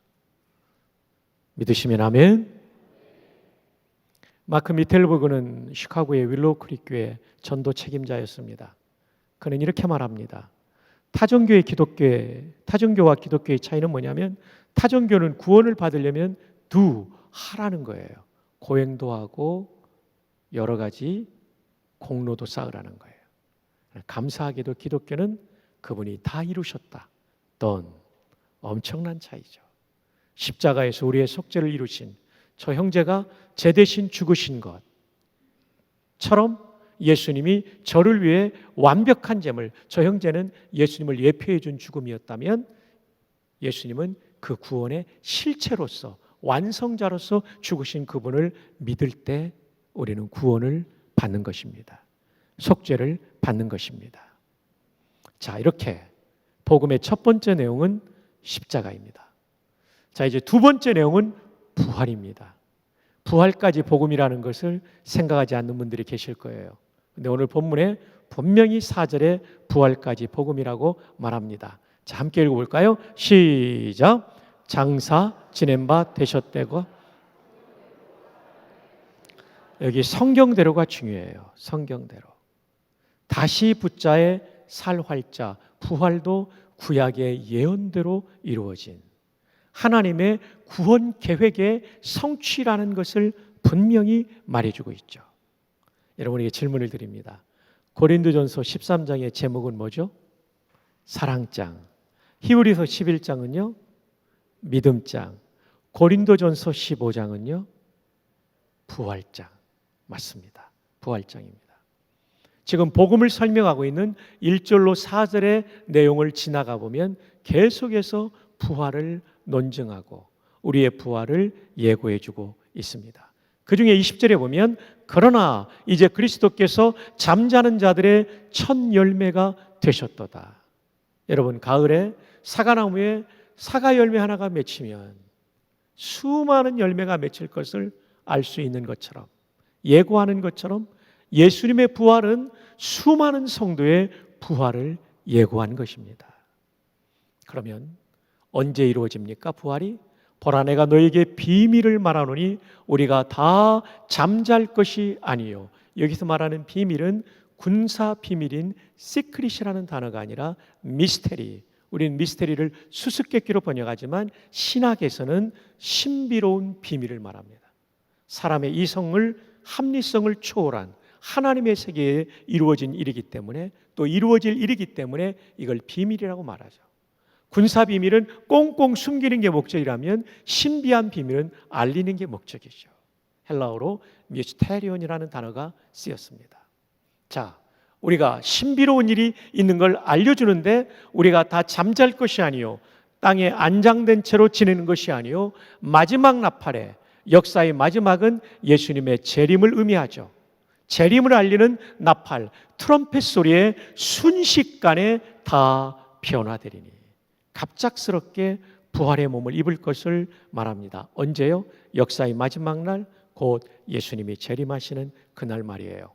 믿으시면 아멘. 마크 미텔버그는 시카고의 윌로우 크릭 교회 전도 책임자였습니다. 그는 이렇게 말합니다. 타종교와 기독교의 차이는 뭐냐면 타종교는 구원을 받으려면 하라는 거예요. 고행도 하고 여러 가지 공로도 쌓으라는 거예요. 감사하게도 기독교는 그분이 다 이루셨다. 엄청난 차이죠. 십자가에서 우리의 속죄를 이루신 저 형제가 제 대신 죽으신 것처럼 예수님이 저를 위해 완벽한 제물, 저 형제는 예수님을 예표해 준 죽음이었다면 예수님은 그 구원의 실체로서 완성자로서 죽으신 그분을 믿을 때 우리는 구원을 받는 것입니다. 속죄를 받는 것입니다. 자, 이렇게 복음의 첫 번째 내용은 십자가입니다. 자, 이제 두 번째 내용은 부활입니다. 부활까지 복음이라는 것을 생각하지 않는 분들이 계실 거예요. 근데 오늘 본문에 분명히 4절에 부활까지 복음이라고 말합니다. 자, 함께 읽어볼까요? 시작. 장사 지낸 바 되셨대고. 여기 성경대로가 중요해요. 성경대로. 다시 붙자에 살 활자, 부활도 구약의 예언대로 이루어진 하나님의 구원 계획의 성취라는 것을 분명히 말해주고 있죠. 여러분에게 질문을 드립니다. 고린도전서 13장의 제목은 뭐죠? 사랑장. 히브리서 11장은요? 믿음장. 고린도전서 15장은요? 부활장. 맞습니다. 부활장입니다. 지금 복음을 설명하고 있는 1절로 4절의 내용을 지나가 보면 계속해서 부활을 논증하고 우리의 부활을 예고해주고 있습니다. 그 중에 20절에 보면 그러나 이제 그리스도께서 잠자는 자들의 첫 열매가 되셨도다. 여러분, 가을에 사과나무에 사과 열매 하나가 맺히면 수많은 열매가 맺힐 것을 알 수 있는 것처럼, 예고하는 것처럼 예수님의 부활은 수많은 성도의 부활을 예고한 것입니다. 그러면 언제 이루어집니까? 부활이? 보라, 내가 너에게 비밀을 말하노니 우리가 다 잠잘 것이 아니요. 여기서 말하는 비밀은 군사 비밀인 시크릿이라는 단어가 아니라 미스테리. 우리는 미스테리를 수수께끼로 번역하지만 신학에서는 신비로운 비밀을 말합니다. 사람의 이성을, 합리성을 초월한 하나님의 세계에 이루어진 일이기 때문에, 또 이루어질 일이기 때문에 이걸 비밀이라고 말하죠. 군사 비밀은 꽁꽁 숨기는 게 목적이라면 신비한 비밀은 알리는 게 목적이죠. 헬라어로 미스테리온이라는 단어가 쓰였습니다. 자, 우리가 신비로운 일이 있는 걸 알려주는데 우리가 다 잠잘 것이 아니요, 땅에 안장된 채로 지내는 것이 아니요, 마지막 나팔에, 역사의 마지막은 예수님의 재림을 의미하죠. 재림을 알리는 나팔, 트럼펫 소리에 순식간에 다 변화되리니 갑작스럽게 부활의 몸을 입을 것을 말합니다. 언제요? 역사의 마지막 날, 곧 예수님이 재림하시는 그날 말이에요.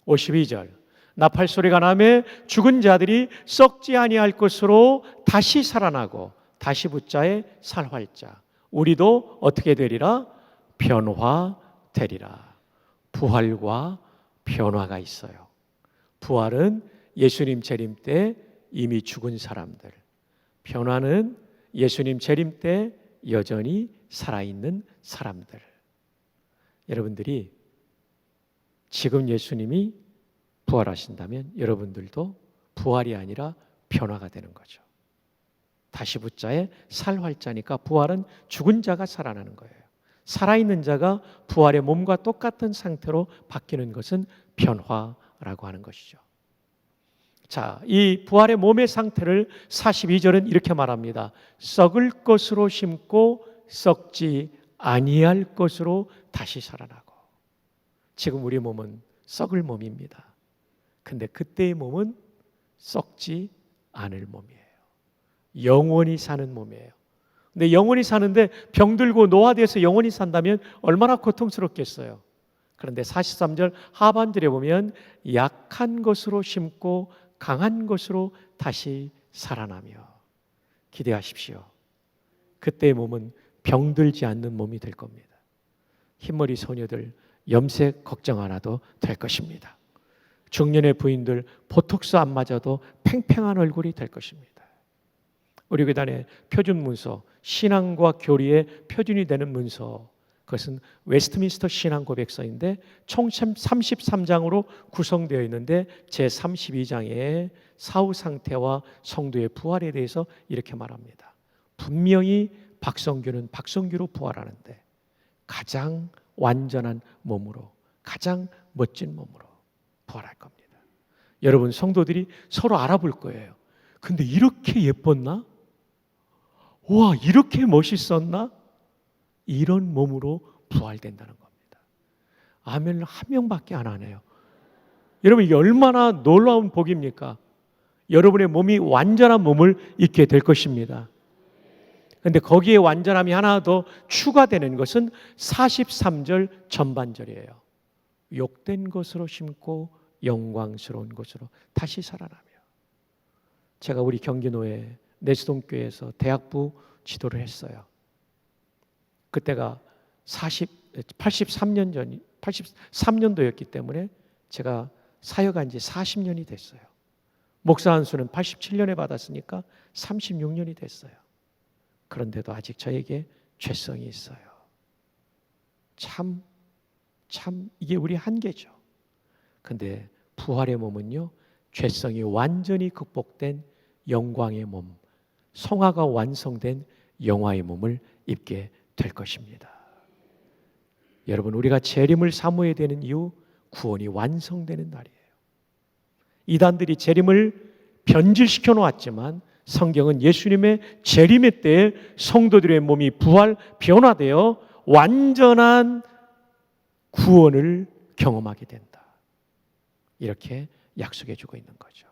52절, 나팔 소리가 나매 죽은 자들이 썩지 아니할 것으로 다시 살아나고 다시 붙자에 살활자. 우리도 어떻게 되리라? 변화되리라. 부활과 변화가 있어요. 부활은 예수님 재림 때 이미 죽은 사람들, 변화는 예수님 재림 때 여전히 살아있는 사람들. 여러분들이 지금 예수님이 부활하신다면 여러분들도 부활이 아니라 변화가 되는 거죠. 다시 붙자에 살활자니까 부활은 죽은 자가 살아나는 거예요. 살아있는 자가 부활의 몸과 똑같은 상태로 바뀌는 것은 변화라고 하는 것이죠. 자, 이 부활의 몸의 상태를 42절은 이렇게 말합니다. 썩을 것으로 심고 썩지 아니할 것으로 다시 살아나고. 지금 우리 몸은 썩을 몸입니다. 근데 그때의 몸은 썩지 않을 몸이에요. 영원히 사는 몸이에요. 근데 영원히 사는데 병들고 노화돼서 영원히 산다면 얼마나 고통스럽겠어요. 그런데 43절 하반절에 보면 약한 것으로 심고 강한 것으로 다시 살아나며. 기대하십시오. 그때의 몸은 병들지 않는 몸이 될 겁니다. 흰머리 소녀들 염색 걱정 안 해도 될 것입니다. 중년의 부인들 보톡스 안 맞아도 팽팽한 얼굴이 될 것입니다. 우리 교단의 표준 문서, 신앙과 교리의 표준이 되는 문서, 그것은 웨스트민스터 신앙 고백서인데 총 33장으로 구성되어 있는데 제32장에 사후 상태와 성도의 부활에 대해서 이렇게 말합니다. 분명히 박성규는 박성규로 부활하는데 가장 완전한 몸으로, 가장 멋진 몸으로 부활할 겁니다. 여러분, 성도들이 서로 알아볼 거예요. 근데 이렇게 예뻤나? 와, 이렇게 멋있었나? 이런 몸으로 부활된다는 겁니다. 아멘을 한 명밖에 안 하네요. 여러분, 이게 얼마나 놀라운 복입니까? 여러분의 몸이 완전한 몸을 입게 될 것입니다. 그런데 거기에 완전함이 하나 더 추가되는 것은 43절 전반절이에요. 욕된 것으로 심고 영광스러운 것으로 다시 살아나며. 제가 우리 경기노회 내수동교회에서 대학부 지도를 했어요. 그때가 83년도였기 때문에 제가 사역한 지 40년이 됐어요. 목사 안수는 87년에 받았으니까 36년이 됐어요. 그런데도 아직 저에게 죄성이 있어요. 참 이게 우리 한계죠. 근데 부활의 몸은요, 죄성이 완전히 극복된 영광의 몸, 성화가 완성된 영화의 몸을 입게 될 것입니다. 여러분, 우리가 재림을 사모해야 되는 이유, 구원이 완성되는 날이에요. 이단들이 재림을 변질시켜 놓았지만 성경은 예수님의 재림의 때에 성도들의 몸이 부활, 변화되어 완전한 구원을 경험하게 된다. 이렇게 약속해 주고 있는 거죠.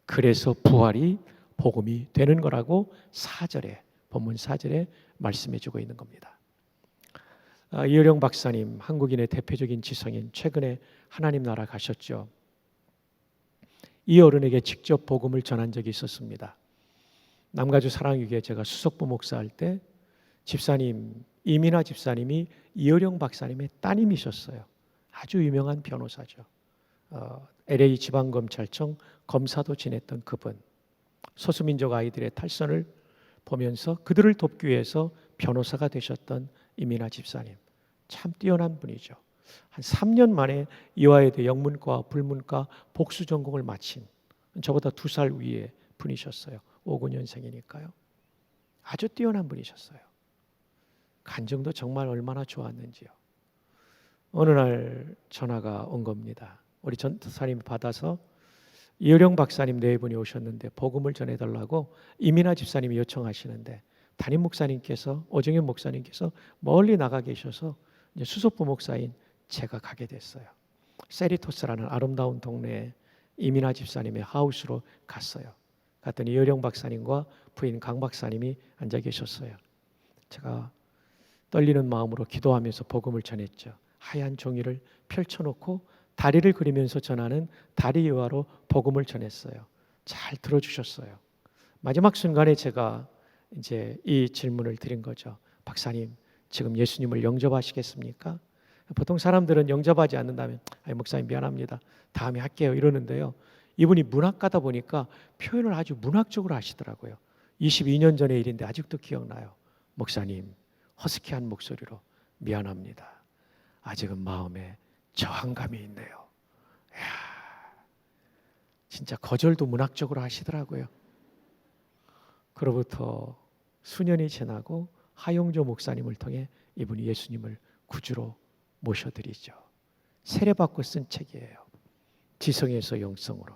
그래서 부활이 복음이 되는 거라고 4절에, 본문 4절에 말씀해 주고 있는 겁니다. 이효령 박사님, 한국인의 대표적인 지성인, 최근에 하나님 나라 가셨죠. 이 어른에게 직접 복음을 전한 적이 있었습니다. 남가주 사랑유교회 제가 수석부 목사할 때 집사님, 이민아 집사님이 이효령 박사님의 따님이셨어요. 아주 유명한 변호사죠. LA 지방검찰청 검사도 지냈던 그분, 소수민족 아이들의 탈선을 보면서 그들을 돕기 위해서 변호사가 되셨던 이민아 집사님, 참 뛰어난 분이죠. 한 3년 만에 이화여대 영문과 불문과 복수 전공을 마친, 저보다 2살 위의 분이셨어요. 59년생이니까요. 아주 뛰어난 분이셨어요. 간증도 정말 얼마나 좋았는지요. 어느 날 전화가 온 겁니다. 우리 전도사님이 받아서 이효령 박사님 네 분이 오셨는데 복음을 전해달라고 이민아 집사님이 요청하시는데, 담임 목사님께서, 오정현 목사님께서 멀리 나가 계셔서 이제 수석부 목사인 제가 가게 됐어요. 세리토스라는 아름다운 동네에 이민아 집사님의 하우스로 갔어요. 갔더니 이효령 박사님과 부인 강 박사님이 앉아 계셨어요. 제가 떨리는 마음으로 기도하면서 복음을 전했죠. 하얀 종이를 펼쳐놓고 다리를 그리면서 전하는 다리유화로 복음을 전했어요. 잘 들어주셨어요. 마지막 순간에 제가 이제 이 질문을 드린 거죠. 박사님, 지금 예수님을 영접하시겠습니까? 보통 사람들은 영접하지 않는다면 목사님 미안합니다, 다음에 할게요 이러는데요. 이분이 문학가다 보니까 표현을 아주 문학적으로 하시더라고요. 22년 전의 일인데 아직도 기억나요. 목사님, 허스키한 목소리로 미안합니다. 아직은 마음에 저항감이 있네요. 이야, 진짜 거절도 문학적으로 하시더라고요. 그로부터 수년이 지나고 하용조 목사님을 통해 이분이 예수님을 구주로 모셔드리죠. 세례받고 쓴 책이에요. 지성에서 영성으로.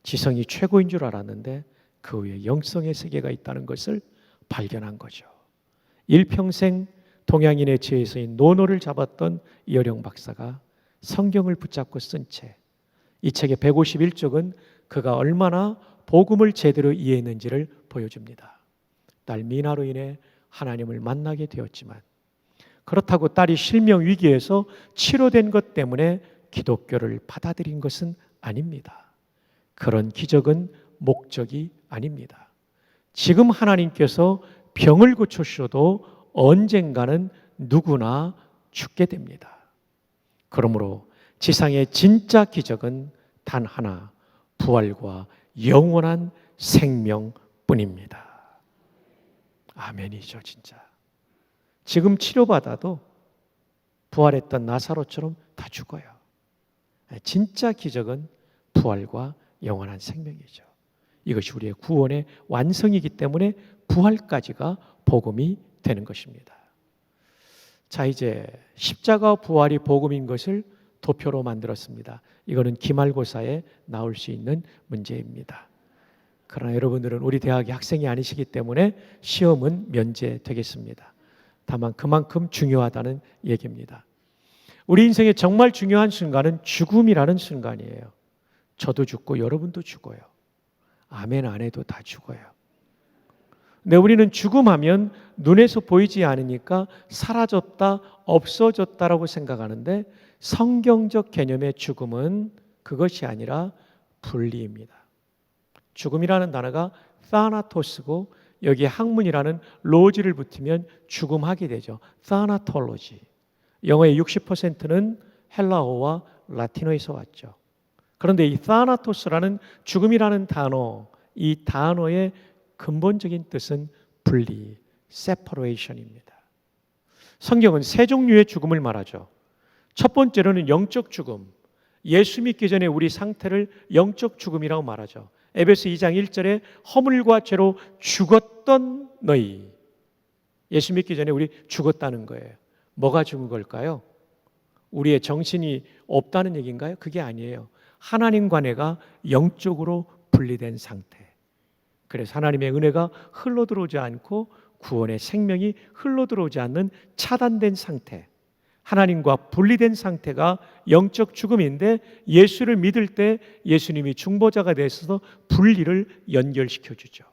지성이 최고인 줄 알았는데 그 위에 영성의 세계가 있다는 것을 발견한 거죠. 일평생 동양인의 지혜에서인 노노를 잡았던 이어령 박사가 성경을 붙잡고 쓴 책, 이 책의 151쪽은 그가 얼마나 복음을 제대로 이해했는지를 보여줍니다. 딸 미나로 인해 하나님을 만나게 되었지만, 그렇다고 딸이 실명 위기에서 치료된 것 때문에 기독교를 받아들인 것은 아닙니다. 그런 기적은 목적이 아닙니다. 지금 하나님께서 병을 고쳐주셔도 언젠가는 누구나 죽게 됩니다. 그러므로 지상의 진짜 기적은 단 하나, 부활과 영원한 생명뿐입니다. 아멘이죠, 진짜. 지금 치료받아도 부활했던 나사로처럼 다 죽어요. 진짜 기적은 부활과 영원한 생명이죠. 이것이 우리의 구원의 완성이기 때문에 부활까지가 복음이 되는 것입니다. 자, 이제 십자가 부활이 복음인 것을 도표로 만들었습니다. 이거는 기말고사에 나올 수 있는 문제입니다. 그러나 여러분들은 우리 대학의 학생이 아니시기 때문에 시험은 면제되겠습니다. 다만 그만큼 중요하다는 얘기입니다. 우리 인생의 정말 중요한 순간은 죽음이라는 순간이에요. 저도 죽고 여러분도 죽어요. 아멘 안 해도 다 죽어요. 근데 우리는 죽음하면 눈에서 보이지 않으니까 사라졌다, 없어졌다라고 생각하는데, 성경적 개념의 죽음은 그것이 아니라 분리입니다. 죽음이라는 단어가 타나토스고 여기에 학문이라는 로지를 붙이면 죽음하게 되죠. 타나톨로지. 영어의 60%는 헬라어와 라틴어에서 왔죠. 그런데 이 타나토스라는 죽음이라는 단어, 이 단어의 근본적인 뜻은 분리, separation입니다. 성경은 세 종류의 죽음을 말하죠. 첫 번째로는 영적 죽음. 예수 믿기 전에 우리 상태를 영적 죽음이라고 말하죠. 에베소 2장 1절에 허물과 죄로 죽었던 너희. 예수 믿기 전에 우리 죽었다는 거예요. 뭐가 죽은 걸까요? 우리의 정신이 없다는 얘기인가요? 그게 아니에요. 하나님과 내가 영적으로 분리된 상태. 그래서 하나님의 은혜가 흘러들어오지 않고 구원의 생명이 흘러들어오지 않는 차단된 상태, 하나님과 분리된 상태가 영적 죽음인데, 예수를 믿을 때 예수님이 중보자가 되셔서 분리를 연결시켜주죠.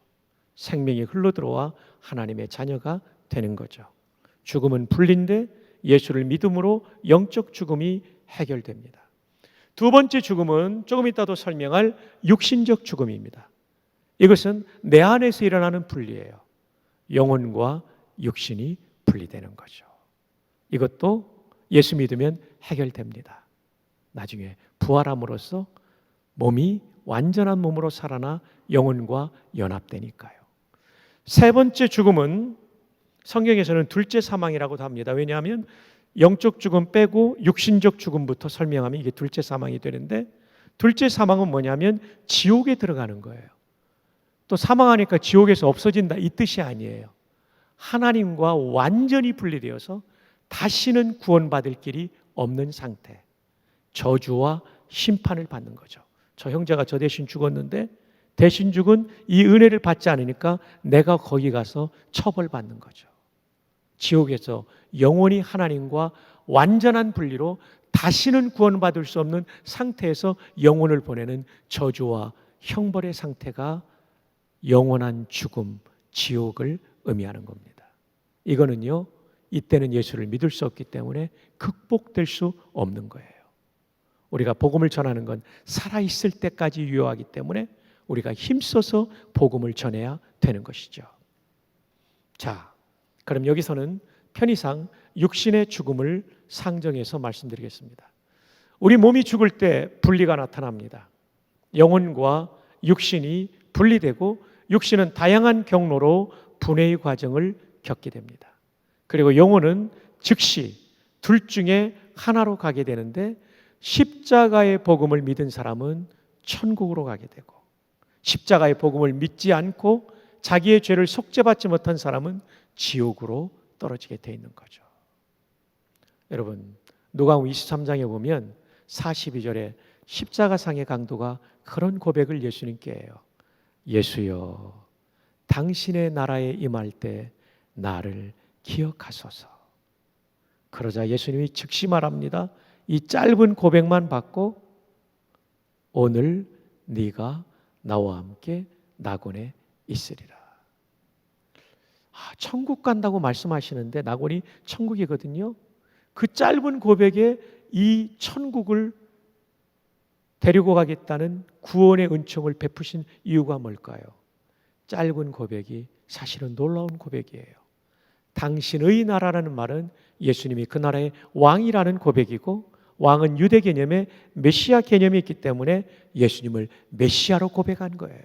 생명이 흘러들어와 하나님의 자녀가 되는 거죠. 죽음은 분리인데 예수를 믿음으로 영적 죽음이 해결됩니다. 두 번째 죽음은 조금 이따도 설명할 육신적 죽음입니다. 이것은 내 안에서 일어나는 분리예요. 영혼과 육신이 분리되는 거죠. 이것도 예수 믿으면 해결됩니다. 나중에 부활함으로써 몸이 완전한 몸으로 살아나 영혼과 연합되니까요. 세 번째 죽음은 성경에서는 둘째 사망이라고도 합니다. 왜냐하면 영적 죽음 빼고 육신적 죽음부터 설명하면 이게 둘째 사망이 되는데, 둘째 사망은 뭐냐면 지옥에 들어가는 거예요. 또 사망하니까 지옥에서 없어진다 이 뜻이 아니에요. 하나님과 완전히 분리되어서 다시는 구원받을 길이 없는 상태, 저주와 심판을 받는 거죠. 저 형제가 저 대신 죽었는데 대신 죽은 이 은혜를 받지 않으니까 내가 거기 가서 처벌받는 거죠. 지옥에서 영원히 하나님과 완전한 분리로 다시는 구원받을 수 없는 상태에서 영혼을 보내는 저주와 형벌의 상태가 영원한 죽음, 지옥을 의미하는 겁니다. 이거는요, 이때는 예수를 믿을 수 없기 때문에 극복될 수 없는 거예요. 우리가 복음을 전하는 건 살아있을 때까지 유효하기 때문에 우리가 힘써서 복음을 전해야 되는 것이죠. 자, 그럼 여기서는 편의상 육신의 죽음을 상정해서 말씀드리겠습니다. 우리 몸이 죽을 때 분리가 나타납니다. 영혼과 육신이 분리되고 육신은 다양한 경로로 분해의 과정을 겪게 됩니다. 그리고 영혼은 즉시 둘 중에 하나로 가게 되는데, 십자가의 복음을 믿은 사람은 천국으로 가게 되고, 십자가의 복음을 믿지 않고 자기의 죄를 속죄받지 못한 사람은 지옥으로 떨어지게 돼 있는 거죠. 여러분, 누가복음 23장에 보면 42절에 십자가상의 강도가 그런 고백을 예수님께 해요. 예수여, 당신의 나라에 임할 때 나를 기억하소서. 그러자 예수님이 즉시 말합니다. 이 짧은 고백만 받고 오늘 네가 나와 함께 낙원에 있으리라. 천국 간다고 말씀하시는데 낙원이 천국이거든요. 그 짧은 고백에 이 천국을 데리고 가겠다는 구원의 은총을 베푸신 이유가 뭘까요? 짧은 고백이 사실은 놀라운 고백이에요. 당신의 나라라는 말은 예수님이 그 나라의 왕이라는 고백이고, 왕은 유대 개념에 메시아 개념이 있기 때문에 예수님을 메시아로 고백한 거예요.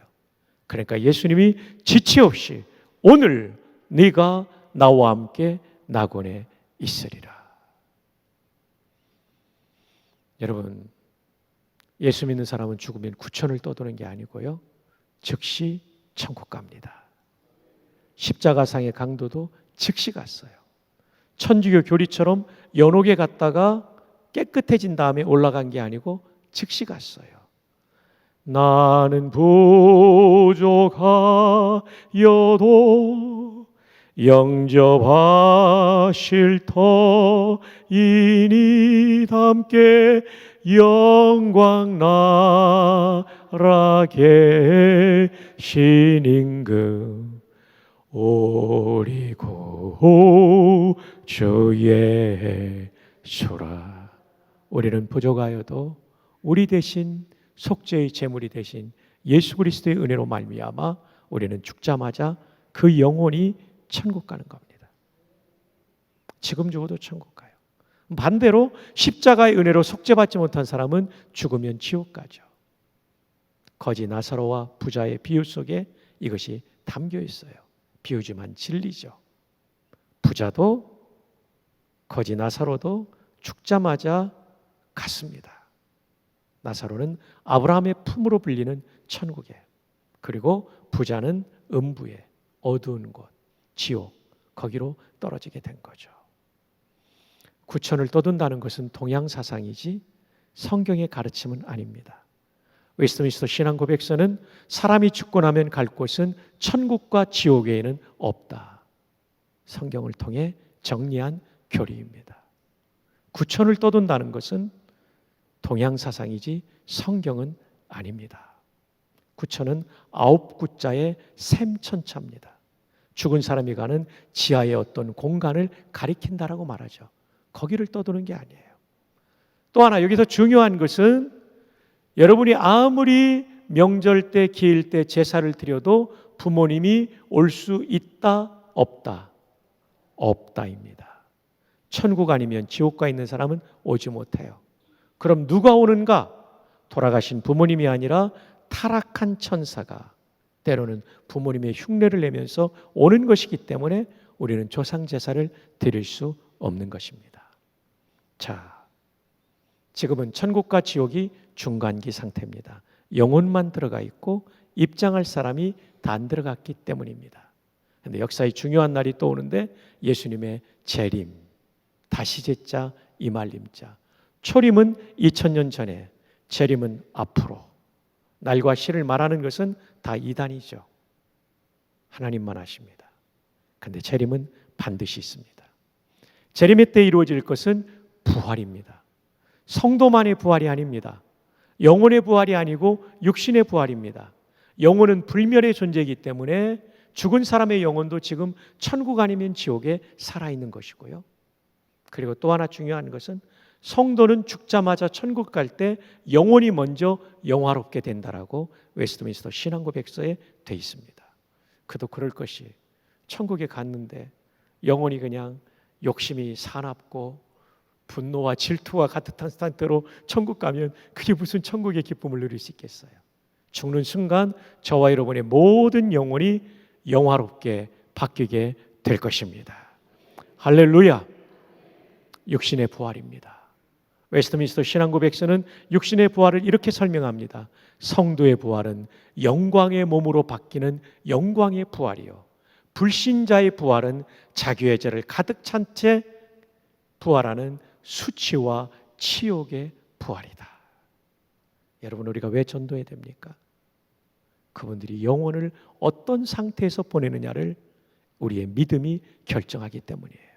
그러니까 예수님이 지체 없이 오늘 네가 나와 함께 낙원에 있으리라. 여러분, 예수 믿는 사람은 죽으면 구천을 떠도는 게 아니고요, 즉시 천국 갑니다. 십자가상의 강도도 즉시 갔어요. 천주교 교리처럼 연옥에 갔다가 깨끗해진 다음에 올라간 게 아니고 즉시 갔어요. 나는 부족하여도 영접하실 터이니 함께 영광 나라 계신 임금 우리 구주의 주라. 우리는 부족하여도 우리 대신 속죄의 제물이 되신 예수 그리스도의 은혜로 말미암아 우리는 죽자마자 그 영혼이 천국 가는 겁니다. 지금 죽어도 천국 가요. 반대로 십자가의 은혜로 속죄받지 못한 사람은 죽으면 지옥 가죠. 거지 나사로와 부자의 비유 속에 이것이 담겨 있어요. 비유지만 진리죠. 부자도 거지 나사로도 죽자마자 갔습니다. 나사로는 아브라함의 품으로 불리는 천국에, 그리고 부자는 음부에, 어두운 곳, 지옥, 거기로 떨어지게 된 거죠. 구천을 떠든다는 것은 동양사상이지 성경의 가르침은 아닙니다. 웨스트민스터 신앙고백서는 사람이 죽고 나면 갈 곳은 천국과 지옥 외에는 없다. 성경을 통해 정리한 교리입니다. 구천을 떠든다는 것은 동양사상이지 성경은 아닙니다. 구천은 9구자의 샘천차입니다. 죽은 사람이 가는 지하의 어떤 공간을 가리킨다라고 말하죠. 거기를 떠도는 게 아니에요. 또 하나 여기서 중요한 것은 여러분이 아무리 명절 때, 기일 때 제사를 드려도 부모님이 올 수 있다, 없다? 없다입니다. 천국 아니면 지옥 가 있는 사람은 오지 못해요. 그럼 누가 오는가? 돌아가신 부모님이 아니라 타락한 천사가 때로는 부모님의 흉내를 내면서 오는 것이기 때문에 우리는 조상 제사를 드릴 수 없는 것입니다. 자, 지금은 천국과 지옥이 중간기 상태입니다. 영혼만 들어가 있고 입장할 사람이 다 안 들어갔기 때문입니다. 그런데 역사의 중요한 날이 또 오는데 예수님의 재림, 다시 제자, 이말림자. 초림은 2000년 전에, 재림은 앞으로. 날과 시를 말하는 것은 다 이단이죠. 하나님만 아십니다. 그런데 재림은 반드시 있습니다. 재림의 때 이루어질 것은 부활입니다. 성도만의 부활이 아닙니다. 영혼의 부활이 아니고 육신의 부활입니다. 영혼은 불멸의 존재이기 때문에 죽은 사람의 영혼도 지금 천국 아니면 지옥에 살아있는 것이고요. 그리고 또 하나 중요한 것은 성도는 죽자마자 천국 갈 때 영혼이 먼저 영화롭게 된다라고 웨스트민스터 신앙고백서에 돼 있습니다. 그도 그럴 것이, 천국에 갔는데 영혼이 그냥 욕심이 사납고 분노와 질투와 가득한 상태로 천국 가면 그게 무슨 천국의 기쁨을 누릴 수 있겠어요? 죽는 순간 저와 여러분의 모든 영혼이 영화롭게 바뀌게 될 것입니다. 할렐루야! 육신의 부활입니다. 웨스트민스터 신앙고백서는 육신의 부활을 이렇게 설명합니다. 성도의 부활은 영광의 몸으로 바뀌는 영광의 부활이요, 불신자의 부활은 자기의 죄를 가득 찬 채 부활하는 수치와 치욕의 부활이다. 여러분, 우리가 왜 전도해야 됩니까? 그분들이 영혼을 어떤 상태에서 보내느냐를 우리의 믿음이 결정하기 때문이에요.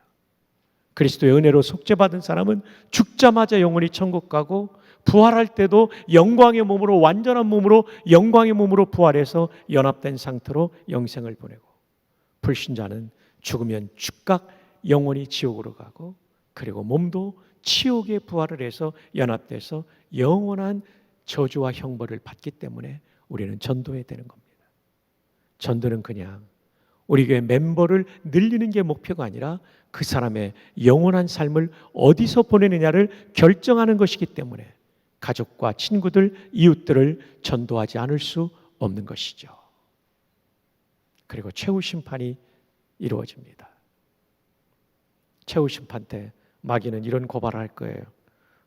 그리스도의 은혜로 속죄받은 사람은 죽자마자 영원히 천국 가고 부활할 때도 영광의 몸으로, 완전한 몸으로, 영광의 몸으로 부활해서 연합된 상태로 영생을 보내고, 불신자는 죽으면 즉각 영원히 지옥으로 가고, 그리고 몸도 치욕의 부활을 해서 연합돼서 영원한 저주와 형벌을 받기 때문에 우리는 전도해야 되는 겁니다. 전도는 그냥 우리 교회 멤버를 늘리는 게 목표가 아니라 그 사람의 영원한 삶을 어디서 보내느냐를 결정하는 것이기 때문에 가족과 친구들, 이웃들을 전도하지 않을 수 없는 것이죠. 그리고 최후 심판이 이루어집니다. 최후 심판 때 마귀는 이런 고발을 할 거예요.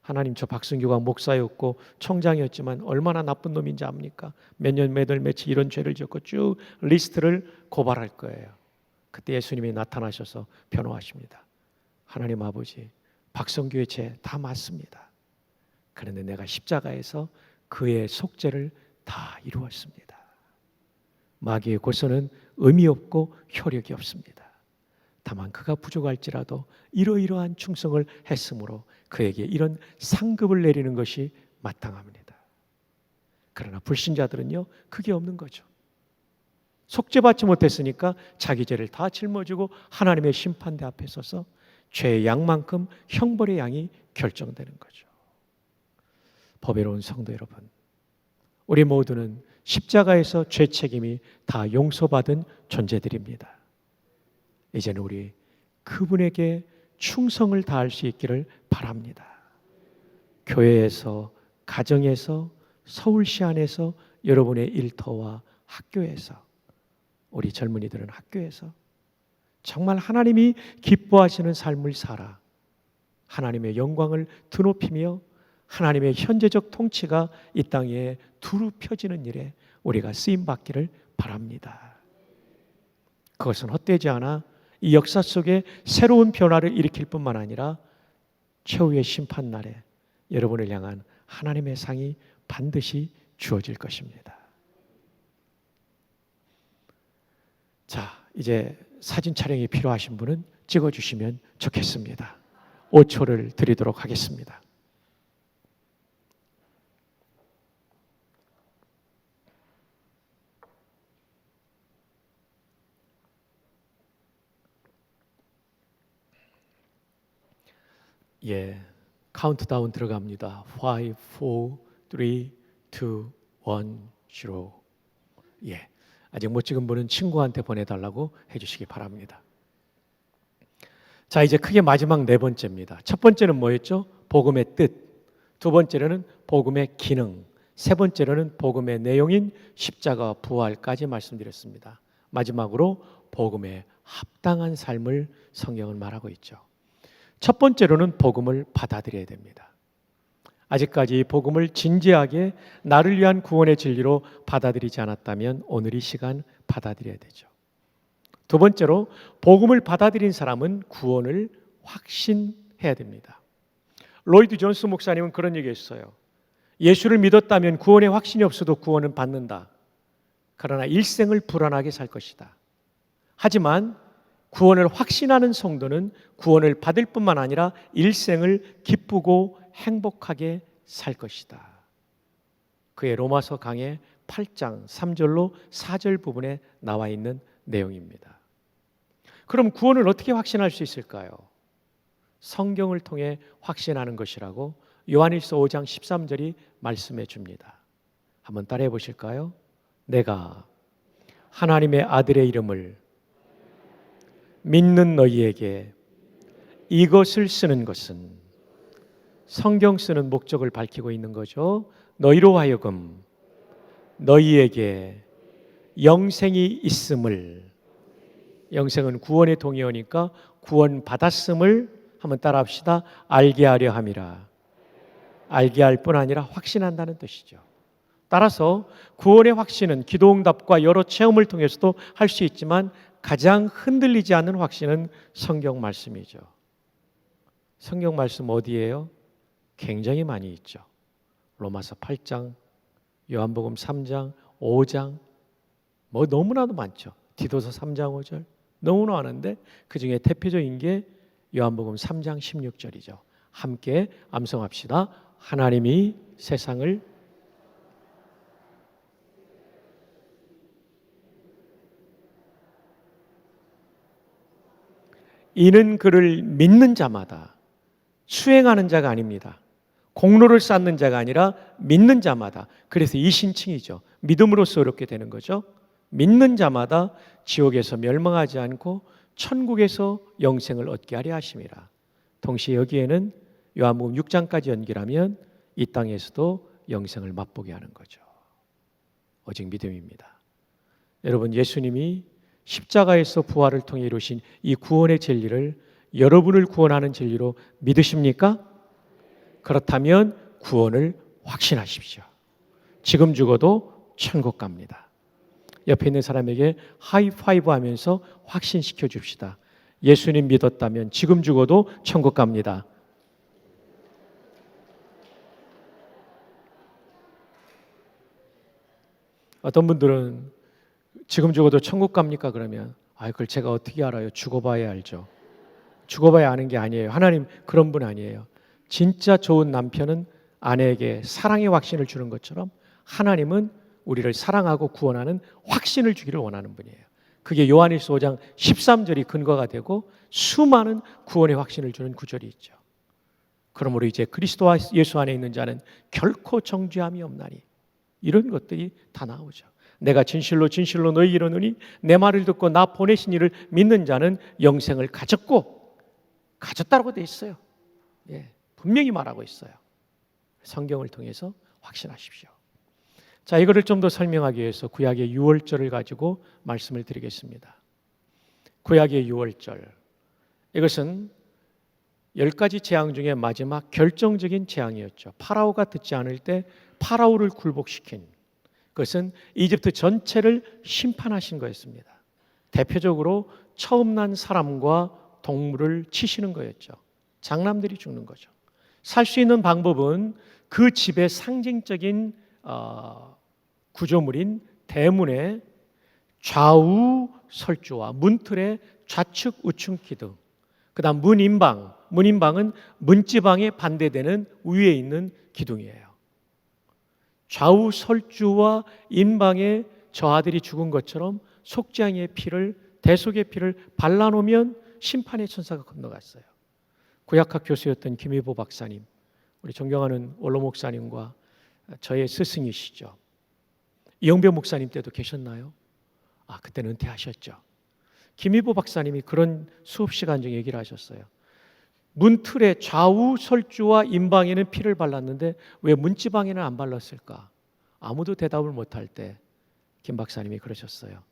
하나님, 저 박승규가 목사였고 총장이었지만 얼마나 나쁜 놈인지 압니까? 몇 년, 몇 월, 며칠 이런 죄를 지었고 쭉 리스트를 고발할 거예요. 그때 예수님이 나타나셔서 변호하십니다. 하나님 아버지, 박성규의 죄 다 맞습니다. 그런데 내가 십자가에서 그의 속죄를 다 이루었습니다. 마귀의 고소는 의미 없고 효력이 없습니다. 다만 그가 부족할지라도 이러이러한 충성을 했으므로 그에게 이런 상급을 내리는 것이 마땅합니다. 그러나 불신자들은요, 그게 없는 거죠. 속죄받지 못했으니까 자기 죄를 다 짊어지고 하나님의 심판대 앞에 서서 죄의 양만큼 형벌의 양이 결정되는 거죠. 법외로운 성도 여러분, 우리 모두는 십자가에서 죄 책임이 다 용서받은 존재들입니다. 이제는 우리 그분에게 충성을 다할 수 있기를 바랍니다. 교회에서, 가정에서, 서울시 안에서, 여러분의 일터와 학교에서, 우리 젊은이들은 학교에서 정말 하나님이 기뻐하시는 삶을 살아 하나님의 영광을 드높이며 하나님의 현재적 통치가 이 땅에 두루 펴지는 일에 우리가 쓰임받기를 바랍니다. 그것은 헛되지 않아 이 역사 속에 새로운 변화를 일으킬 뿐만 아니라 최후의 심판날에 여러분을 향한 하나님의 상이 반드시 주어질 것입니다. 자, 이제 사진 촬영이 필요하신 분은 찍어주시면 좋겠습니다. 5초를 드리도록 하겠습니다. 예, 카운트다운 들어갑니다. 5, 4, 3, 2, 1, 0. 예, 아직 못 찍은 분은 친구한테 보내달라고 해주시기 바랍니다. 자, 이제 크게 마지막 네 번째입니다. 첫 번째는 뭐였죠? 복음의 뜻. 두 번째로는 복음의 기능. 세 번째로는 복음의 내용인 십자가와 부활까지 말씀드렸습니다. 마지막으로 복음에 합당한 삶을 성경은 말하고 있죠. 첫 번째로는 복음을 받아들여야 됩니다. 아직까지 복음을 진지하게 나를 위한 구원의 진리로 받아들이지 않았다면 오늘 이 시간 받아들여야 되죠. 두 번째로 복음을 받아들인 사람은 구원을 확신해야 됩니다. 로이드 존스 목사님은 그런 얘기했어요. 예수를 믿었다면 구원의 확신이 없어도 구원은 받는다. 그러나 일생을 불안하게 살 것이다. 하지만 구원을 확신하는 성도는 구원을 받을 뿐만 아니라 일생을 기쁘고 행복하게 살 것이다. 그의 로마서 강의 8장 3절로 4절 부분에 나와 있는 내용입니다. 그럼 구원을 어떻게 확신할 수 있을까요? 성경을 통해 확신하는 것이라고 요한일서 5장 13절이 말씀해 줍니다. 한번 따라해 보실까요? 내가 하나님의 아들의 이름을 믿는 너희에게 이것을 쓰는 것은 성경 쓰는 목적을 밝히고 있는 거죠. 너희로 하여금 너희에게 영생이 있음을, 영생은 구원의 동의어니까 구원 받았음을 한번 따라합시다. 알게 하려 함이라. 알게 할 뿐 아니라 확신한다는 뜻이죠. 따라서 구원의 확신은 기도응답과 여러 체험을 통해서도 할 수 있지만 가장 흔들리지 않는 확신은 성경 말씀이죠. 성경 말씀 어디예요? 굉장히 많이 있죠. 로마서 8장, 요한복음 3장, 5장, 뭐 너무나도 많죠. 디도서 3장 5절 너무나 많은데 그중에 대표적인 게 요한복음 3장 16절이죠. 함께 암송합시다. 하나님이 세상을 이는 그를 믿는 자마다 수행하는 자가 아닙니다. 공로를 쌓는 자가 아니라 믿는 자마다. 그래서 이신칭이죠. 믿음으로써 이렇게 되는 거죠. 믿는 자마다 지옥에서 멸망하지 않고 천국에서 영생을 얻게 하려 하심이라. 동시에 여기에는 요한복음 6장까지 연결하면 이 땅에서도 영생을 맛보게 하는 거죠. 오직 믿음입니다. 여러분, 예수님이 십자가에서 부활을 통해 이루신 이 구원의 진리를 여러분을 구원하는 진리로 믿으십니까? 그렇다면 구원을 확신하십시오. 지금 죽어도 천국 갑니다. 옆에 있는 사람에게 하이파이브 하면서 확신시켜 줍시다. 예수님 믿었다면 지금 죽어도 천국 갑니다. 어떤 분들은 지금 죽어도 천국 갑니까? 그러면 그걸 제가 어떻게 알아요? 죽어봐야 알죠. 죽어봐야 아는 게 아니에요. 하나님 그런 분 아니에요. 진짜 좋은 남편은 아내에게 사랑의 확신을 주는 것처럼 하나님은 우리를 사랑하고 구원하는 확신을 주기를 원하는 분이에요. 그게 요한일서 5장 13절이 근거가 되고 수많은 구원의 확신을 주는 구절이 있죠. 그러므로 이제 그리스도와 예수 안에 있는 자는 결코 정죄함이 없나니 이런 것들이 다 나오죠. 내가 진실로 진실로 너희에게 이르노니 내 말을 듣고 나 보내신 이를 믿는 자는 영생을 가졌다고 돼 있어요. 분명히 말하고 있어요. 성경을 통해서 확신하십시오. 자, 이거를 좀 더 설명하기 위해서 구약의 유월절을 가지고 말씀을 드리겠습니다. 구약의 유월절, 이것은 10가지 재앙 중에 마지막 결정적인 재앙이었죠. 파라오가 듣지 않을 때 파라오를 굴복시킨, 그것은 이집트 전체를 심판하신 거였습니다. 대표적으로 처음 난 사람과 동물을 치시는 거였죠. 장남들이 죽는 거죠. 살 수 있는 방법은 그 집의 상징적인 구조물인 대문의 좌우 설주와 문틀의 좌측 우측 기둥, 그 다음 문인방은 문지방에 반대되는 위에 있는 기둥이에요. 좌우 설주와 인방에 저 아들이 죽은 것처럼 속죄양의 피를, 대속의 피를 발라놓으면 심판의 천사가 건너갔어요. 구약학 교수였던 김희보 박사님, 우리 존경하는 원로 목사님과 저의 스승이시죠. 이영배 목사님 때도 계셨나요? 그때는 은퇴하셨죠. 김희보 박사님이 그런 수업 시간 중에 얘기를 하셨어요. 문틀의 좌우 설주와 인방에는 피를 발랐는데 왜 문지방에는 안 발랐을까? 아무도 대답을 못할 때 김 박사님이 그러셨어요.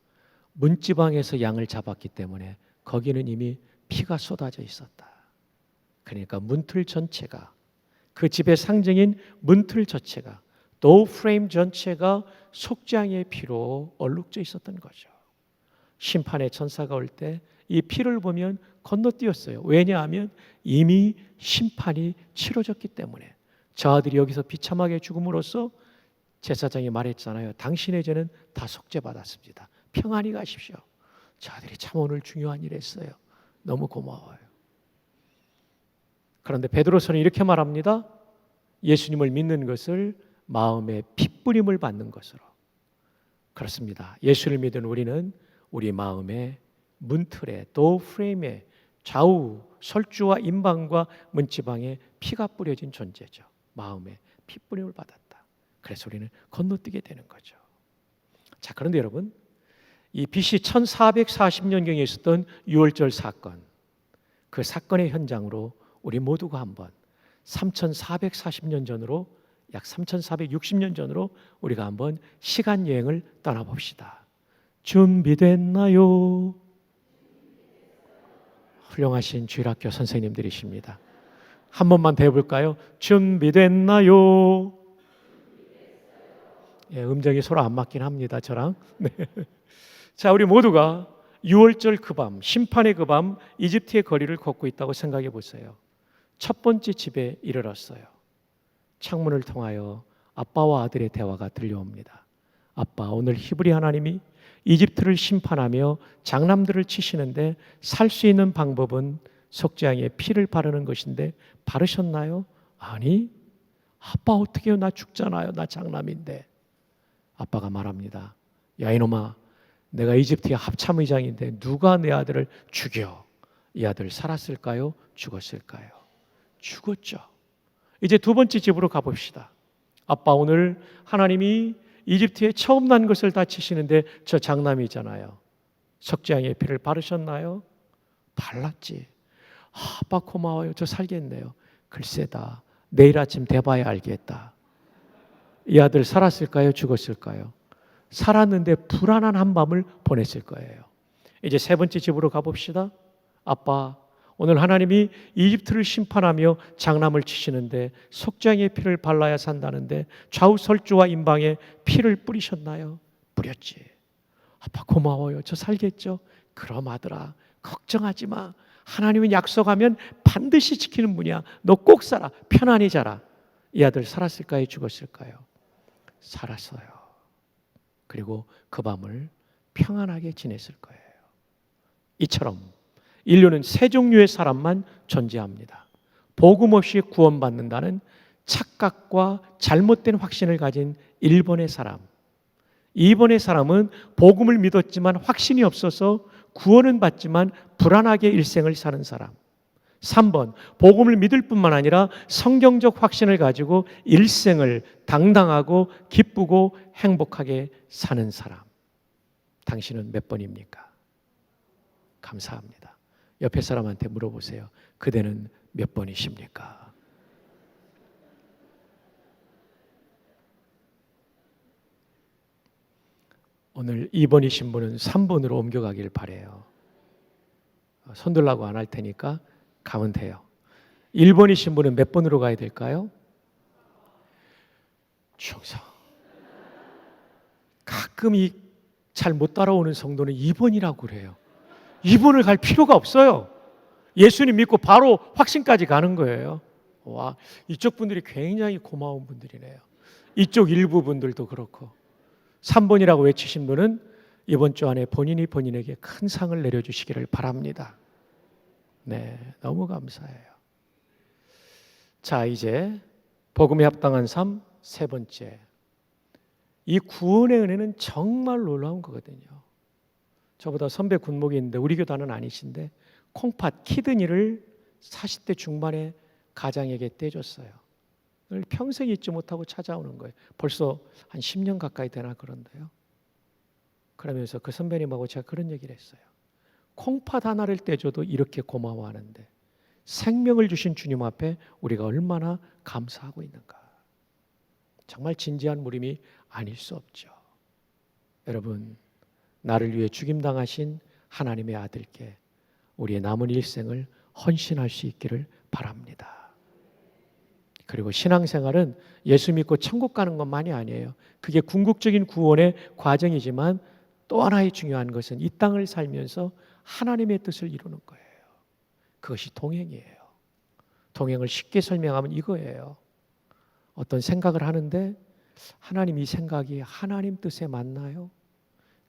문지방에서 양을 잡았기 때문에 거기는 이미 피가 쏟아져 있었다. 그러니까 문틀 전체가, 그 집의 상징인 문틀 전체가, 도어 프레임 전체가 속죄양의 피로 얼룩져 있었던 거죠. 심판의 천사가 올 때 이 피를 보면 건너뛰었어요. 왜냐하면 이미 심판이 치러졌기 때문에. 저 아들이 여기서 비참하게 죽음으로써 제사장이 말했잖아요. 당신의 죄는 다 속죄받았습니다. 평안히 가십시오. 저 아들이 참 오늘 중요한 일 했어요. 너무 고마워요. 그런데 베드로서는 이렇게 말합니다. 예수님을 믿는 것을 마음의 핏부림을 받는 것으로. 그렇습니다. 예수를 믿은 우리는 우리 마음의 문틀에, 도어 프레임에 좌우 설주와 인방과 문지방에 피가 뿌려진 존재죠. 마음에 핏부림을 받았다. 그래서 우리는 건너뛰게 되는 거죠. 자, 그런데 여러분, 이 BC 1440년경에 있었던 유월절 사건, 그 사건의 현장으로 우리 모두가 한번 3440년 전으로, 약 3460년 전으로 우리가 한번 시간 여행을 떠나봅시다. 준비됐나요? 훌륭하신 주일학교 선생님들이십니다. 한 번만 더 해볼까요? 준비됐나요? 음정이 서로 안 맞긴 합니다, 저랑. 네. 자, 우리 모두가 6월절 그 밤, 심판의 그 밤, 이집트의 거리를 걷고 있다고 생각해 보세요. 첫 번째 집에 이르렀어요. 창문을 통하여 아빠와 아들의 대화가 들려옵니다. 아빠, 오늘 히브리 하나님이 이집트를 심판하며 장남들을 치시는데 살 수 있는 방법은 석재양에 피를 바르는 것인데 바르셨나요? 아니, 아빠 어떻게 해요? 나 죽잖아요. 나 장남인데. 아빠가 말합니다. 야 이놈아, 내가 이집트의 합참의장인데 누가 내 아들을 죽여? 이 아들 살았을까요? 죽었을까요? 죽었죠. 이제 두 번째 집으로 가봅시다. 아빠, 오늘 하나님이 이집트에 처음 난 것을 다 치시는데 저 장남이잖아요. 석재양의 피를 바르셨나요? 발랐지. 아빠 고마워요. 저 살겠네요. 글쎄다. 내일 아침 돼봐야 알겠다. 이 아들 살았을까요? 죽었을까요? 살았는데 불안한 한밤을 보냈을 거예요. 이제 세 번째 집으로 가봅시다. 아빠, 오늘 하나님이 이집트를 심판하며 장남을 치시는데 속장의 피를 발라야 산다는데 좌우설주와 임방에 피를 뿌리셨나요? 뿌렸지. 아빠 고마워요. 저 살겠죠? 그럼 아들아, 걱정하지 마. 하나님은 약속하면 반드시 지키는 분이야. 너 꼭 살아. 편안히 자라. 이 아들 살았을까요? 죽었을까요? 살았어요. 그리고 그 밤을 평안하게 지냈을 거예요. 이처럼 인류는 세 종류의 사람만 존재합니다. 복음 없이 구원받는다는 착각과 잘못된 확신을 가진 1번의 사람, 2번의 사람은 복음을 믿었지만 확신이 없어서 구원은 받지만 불안하게 일생을 사는 사람, 3번, 복음을 믿을 뿐만 아니라 성경적 확신을 가지고 일생을 당당하고 기쁘고 행복하게 사는 사람. 당신은 몇 번입니까? 감사합니다. 옆에 사람한테 물어보세요. 그대는 몇 번이십니까? 오늘 2번이신 분은 3번으로 옮겨가길 바라요. 손들라고 안 할 테니까 가면 돼요. 1번이신 분은 몇 번으로 가야 될까요? 충성. 가끔 잘 못 따라오는 성도는 2번이라고 그래요. 2번을 갈 필요가 없어요. 예수님 믿고 바로 확신까지 가는 거예요. 와, 이쪽 분들이 굉장히 고마운 분들이네요. 이쪽 일부 분들도 그렇고. 3번이라고 외치신 분은 이번 주 안에 본인이 본인에게 큰 상을 내려주시기를 바랍니다. 네, 너무 감사해요. 자, 이제 복음에 합당한 삶 세 번째. 이 구원의 은혜는 정말 놀라운 거거든요. 저보다 선배 군목이 있는데 우리 교단은 아니신데 콩팥 키드니를 40대 중반에 가장에게 떼줬어요. 평생 잊지 못하고 찾아오는 거예요. 벌써 한 10년 가까이 되나 그런데요. 그러면서 그 선배님하고 제가 그런 얘기를 했어요. 콩팥 하나를 떼줘도 이렇게 고마워하는데 생명을 주신 주님 앞에 우리가 얼마나 감사하고 있는가. 정말 진지한 물음이 아닐 수 없죠. 여러분, 나를 위해 죽임당하신 하나님의 아들께 우리의 남은 일생을 헌신할 수 있기를 바랍니다. 그리고 신앙생활은 예수 믿고 천국 가는 것만이 아니에요. 그게 궁극적인 구원의 과정이지만 또 하나의 중요한 것은 이 땅을 살면서 하나님의 뜻을 이루는 거예요. 그것이 동행이에요. 동행을 쉽게 설명하면 이거예요. 어떤 생각을 하는데 하나님 이 생각이 하나님 뜻에 맞나요?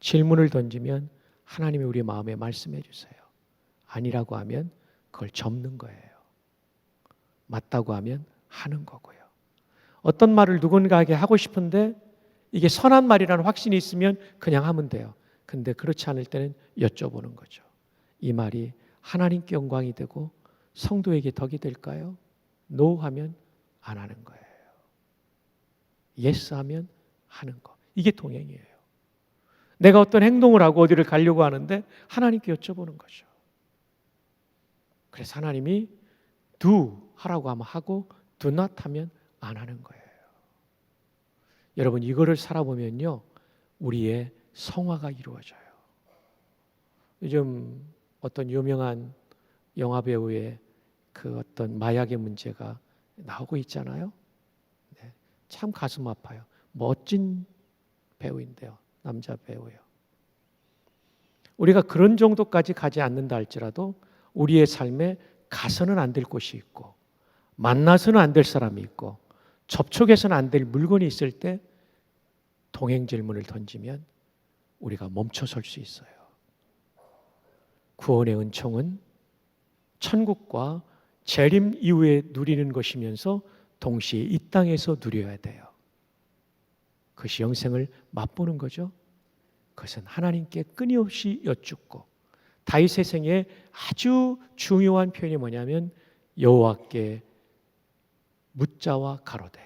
질문을 던지면 하나님이 우리 마음에 말씀해 주세요. 아니라고 하면 그걸 접는 거예요. 맞다고 하면 하는 거고요. 어떤 말을 누군가에게 하고 싶은데 이게 선한 말이라는 확신이 있으면 그냥 하면 돼요. 근데 그렇지 않을 때는 여쭤보는 거죠. 이 말이 하나님께 영광이 되고 성도에게 덕이 될까요? No 하면 안 하는 거예요. Yes 하면 하는 거. 이게 동행이에요. 내가 어떤 행동을 하고 어디를 가려고 하는데 하나님께 여쭤보는 거죠. 그래서 하나님이 do 하라고 하면 하고 do not 하면 안 하는 거예요. 여러분, 이거를 살아보면요, 우리의 성화가 이루어져요. 요즘 어떤 유명한 영화 배우의 그 어떤 마약의 문제가 나오고 있잖아요. 네, 참 가슴 아파요. 멋진 배우인데요. 남자 배우예요. 우리가 그런 정도까지 가지 않는다 할지라도 우리의 삶에 가서는 안 될 곳이 있고 만나서는 안 될 사람이 있고 접촉해서는 안 될 물건이 있을 때 동행 질문을 던지면 우리가 멈춰 설 수 있어요. 구원의 은총은 천국과 재림 이후에 누리는 것이면서 동시에 이 땅에서 누려야 돼요. 그것이 영생을 맛보는 거죠. 그것은 하나님께 끊임없이 여쭙고, 다윗의 생에 아주 중요한 표현이 뭐냐면 여호와께 묻자와 가로되,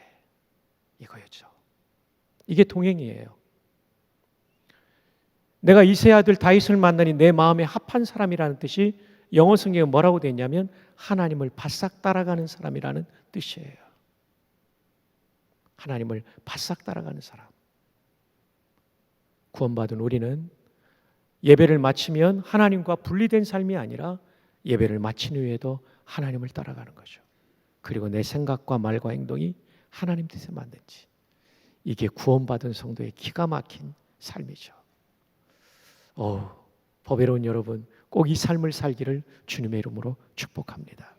이거였죠. 이게 동행이에요. 내가 이새의 아들 다윗을 만나니 내 마음에 합한 사람이라는 뜻이 영어 성경에 뭐라고 되어 있냐면 하나님을 바싹 따라가는 사람이라는 뜻이에요. 하나님을 바싹 따라가는 사람. 구원받은 우리는 예배를 마치면 하나님과 분리된 삶이 아니라 예배를 마친 후에도 하나님을 따라가는 거죠. 그리고 내 생각과 말과 행동이 하나님 뜻에 맞는지. 이게 구원받은 성도의 기가 막힌 삶이죠. 법외로운 여러분, 꼭 이 삶을 살기를 주님의 이름으로 축복합니다.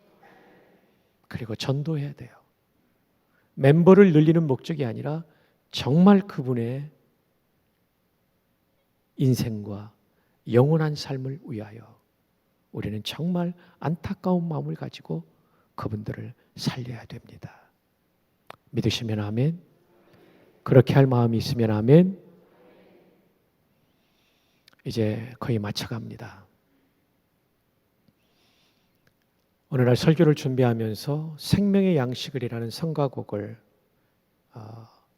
그리고 전도해야 돼요. 멤버를 늘리는 목적이 아니라 정말 그분의 인생과 영원한 삶을 위하여 우리는 정말 안타까운 마음을 가지고 그분들을 살려야 됩니다. 믿으시면 아멘. 그렇게 할 마음이 있으면 아멘. 이제 거의 마쳐갑니다. 어느 날 설교를 준비하면서 생명의 양식을이라는 성가곡을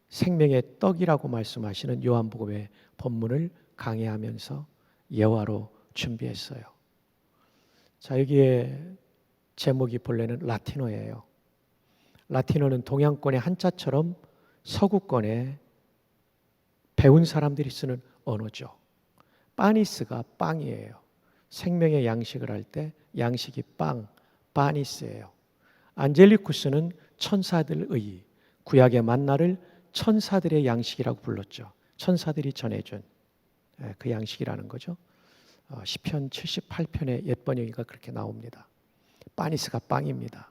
생명의 떡이라고 말씀하시는 요한복음의 본문을 강의하면서 예화로 준비했어요. 자, 여기에 제목이 본래는 라틴어예요. 라틴어는 동양권의 한자처럼 서구권에 배운 사람들이 쓰는 언어죠. 파니스가 빵이에요. 생명의 양식을 할 때 양식이 빵, 파니스예요. 안젤리쿠스는 천사들의, 구약의 만나를 천사들의 양식이라고 불렀죠. 천사들이 전해준 그 양식이라는 거죠. 시편 78편의 옛 번역이가 그렇게 나옵니다. 파니스가 빵입니다.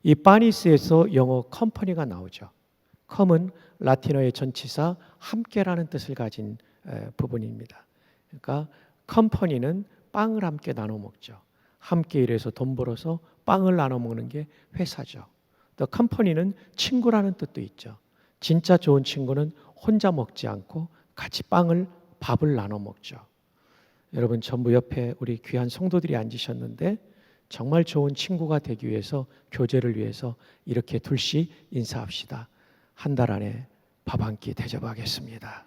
이 파니스에서 영어 컴퍼니가 나오죠. 컴은 라틴어의 전치사 함께라는 뜻을 가진 부분입니다. 그러니까 컴퍼니는 빵을 함께 나눠 먹죠. 함께 일해서 돈 벌어서 빵을 나눠 먹는 게 회사죠. 또 컴퍼니는 친구라는 뜻도 있죠. 진짜 좋은 친구는 혼자 먹지 않고 같이 밥을 나눠 먹죠. 여러분, 전부 옆에 우리 귀한 성도들이 앉으셨는데 정말 좋은 친구가 되기 위해서, 교제를 위해서 이렇게 둘씩 인사합시다. 한 달 안에 밥 한 끼 대접하겠습니다.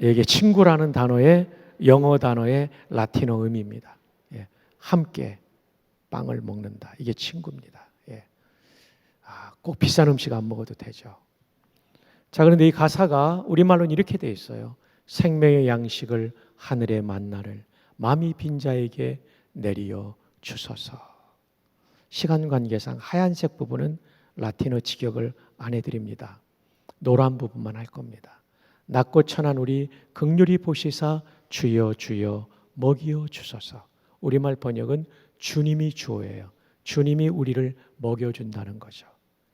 이게 친구라는 단어의 영어 단어의 라틴어 의미입니다. 함께 빵을 먹는다. 이게 친구입니다. 꼭 비싼 음식 안 먹어도 되죠. 자, 그런데 이 가사가 우리말로는 이렇게 되어 있어요. 생명의 양식을 하늘의 만나를 마음이 빈 자에게 내리어 주소서. 시간 관계상 하얀색 부분은 라틴어 직역을 안 해드립니다. 노란 부분만 할 겁니다. 낮고 천한 우리 긍휼히 보시사 주여 주여 먹이어 주소서. 우리말 번역은 주님이 주어예요. 주님이 우리를 먹여준다는 거죠.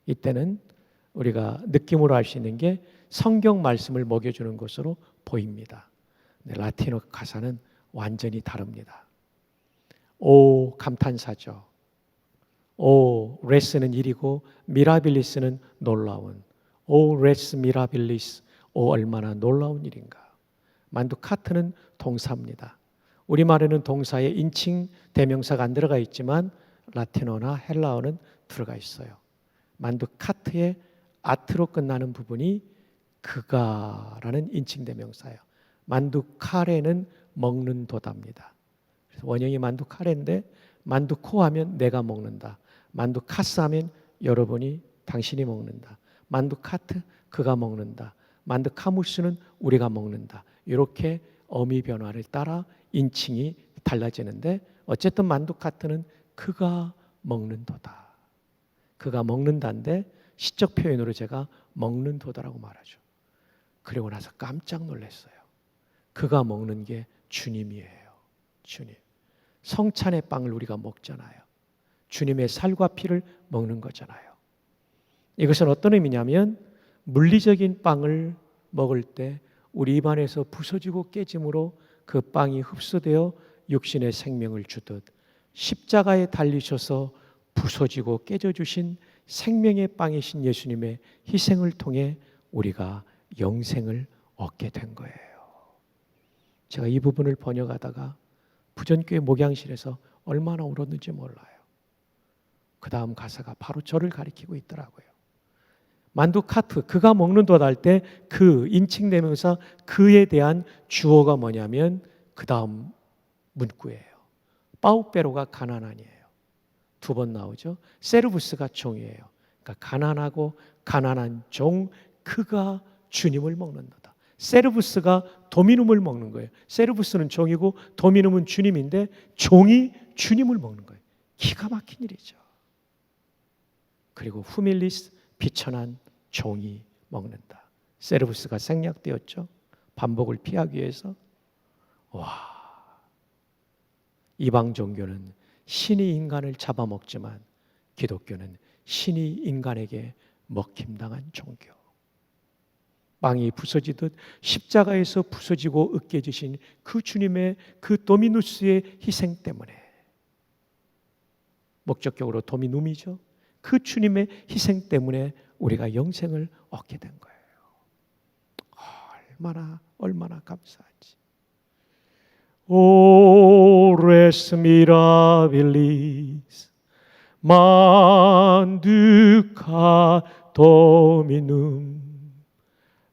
이때는 우리가 느낌으로 알 수 있는 게 성경 말씀을 먹여주는 것으로 보입니다. 라틴어 가사는 완전히 다릅니다. 오, 감탄사죠. 오, 레스는 일이고 미라빌리스는 놀라운. 오, 레스 미라빌리스. 오, 얼마나 놀라운 일인가. 만두카트는 동사입니다. 우리말에는 동사에 인칭 대명사가 안 들어가 있지만 라틴어나 헬라어는 들어가 있어요. 만두카트의 아트로 끝나는 부분이 그가라는 인칭 대명사예요. 만두카레는 먹는 도답니다. 그래서 원형이 만두카레인데 만두코 하면 내가 먹는다. 만두카스 하면 여러분이 당신이 먹는다. 만두카트 그가 먹는다. 만두카무스는 우리가 먹는다. 이렇게 어미 변화를 따라 인칭이 달라지는데 어쨌든 만두카트는 그가 먹는 도다. 그가 먹는다인데 시적 표현으로 제가 먹는 도다라고 말하죠. 그리고 나서 깜짝 놀랐어요. 그가 먹는 게 주님이에요. 주님. 성찬의 빵을 우리가 먹잖아요. 주님의 살과 피를 먹는 거잖아요. 이것은 어떤 의미냐면 물리적인 빵을 먹을 때 우리 입안에서 부서지고 깨짐으로 그 빵이 흡수되어 육신의 생명을 주듯 십자가에 달리셔서 부서지고 깨져 주신 생명의 빵이신 예수님의 희생을 통해 우리가 영생을 얻게 된 거예요. 제가 이 부분을 번역하다가 부전교회 목양실에서 얼마나 울었는지 몰라요. 그 다음 가사가 바로 저를 가리키고 있더라고요. 만두 카트, 그가 먹는 것 할 때 그 인칭대명사 그에 대한 주어가 뭐냐면 그 다음 문구예요. 빠우페로가 가난한이에요. 두 번 나오죠. 세르부스가 종이에요. 그러니까 가난하고 가난한 종, 그가 주님을 먹는다. 세르부스가 도미눔을 먹는 거예요. 세르부스는 종이고 도미눔은 주님인데 종이 주님을 먹는 거예요. 기가 막힌 일이죠. 그리고 후밀리스, 비천한 종이 먹는다. 세르부스가 생략되었죠. 반복을 피하기 위해서. 이방 종교는 신이 인간을 잡아먹지만 기독교는 신이 인간에게 먹힘당한 종교. 빵이 부서지듯 십자가에서 부서지고 으깨지신 그 주님의 그 도미누스의 희생 때문에, 목적격으로 도미눔이죠. 그 주님의 희생 때문에 우리가 영생을 얻게 된 거예요. 얼마나 감사하지. O res mirabilis manduca dominum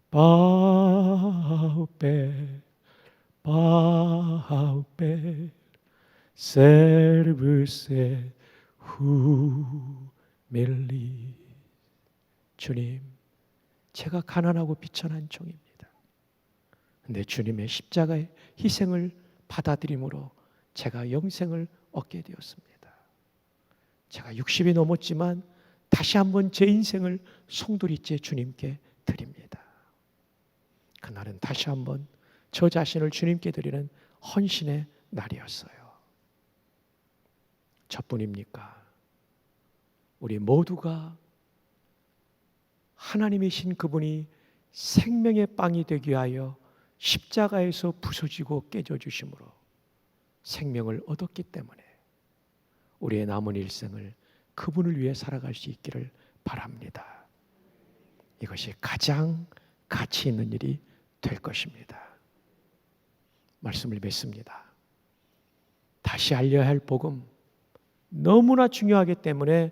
pauper servus et humilis. 주님, 제가 가난하고 비천한 종입니다. 근데 주님의 십자가의 희생을 받아들임으로 제가 영생을 얻게 되었습니다. 제가 60이 넘었지만 다시 한번 제 인생을 송두리째 주님께 드립니다. 그날은 다시 한번 저 자신을 주님께 드리는 헌신의 날이었어요. 저뿐입니까? 우리 모두가 하나님이신 그분이 생명의 빵이 되기 위하여 십자가에서 부서지고 깨져 주심으로 생명을 얻었기 때문에 우리의 남은 일생을 그분을 위해 살아갈 수 있기를 바랍니다. 이것이 가장 가치 있는 일이 될 것입니다. 말씀을 맺습니다. 다시 알려야 할 복음, 너무나 중요하기 때문에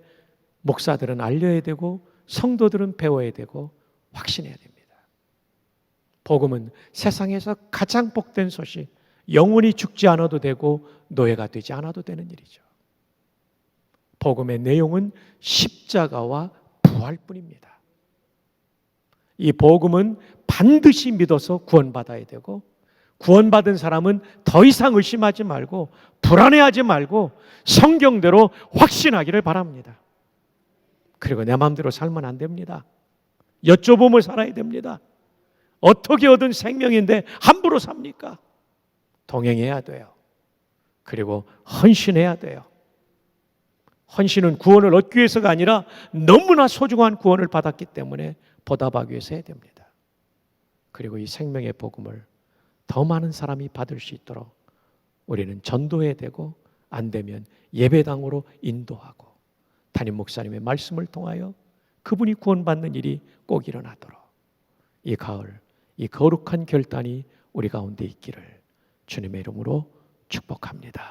목사들은 알려야 되고 성도들은 배워야 되고 확신해야 됩니다. 복음은 세상에서 가장 복된 소식, 영원히 죽지 않아도 되고 노예가 되지 않아도 되는 일이죠. 복음의 내용은 십자가와 부활뿐입니다. 이 복음은 반드시 믿어서 구원받아야 되고, 구원받은 사람은 더 이상 의심하지 말고 불안해하지 말고 성경대로 확신하기를 바랍니다. 그리고 내 마음대로 살면 안 됩니다. 여쭤보며 살아야 됩니다. 어떻게 얻은 생명인데 함부로 삽니까? 동행해야 돼요. 그리고 헌신해야 돼요. 헌신은 구원을 얻기 위해서가 아니라 너무나 소중한 구원을 받았기 때문에 보답하기 위해서 해야 됩니다. 그리고 이 생명의 복음을 더 많은 사람이 받을 수 있도록 우리는 전도해야 되고, 안 되면 예배당으로 인도하고 담임 목사님의 말씀을 통하여 그분이 구원받는 일이 꼭 일어나도록 이 가을, 이 거룩한 결단이 우리 가운데 있기를 주님의 이름으로 축복합니다.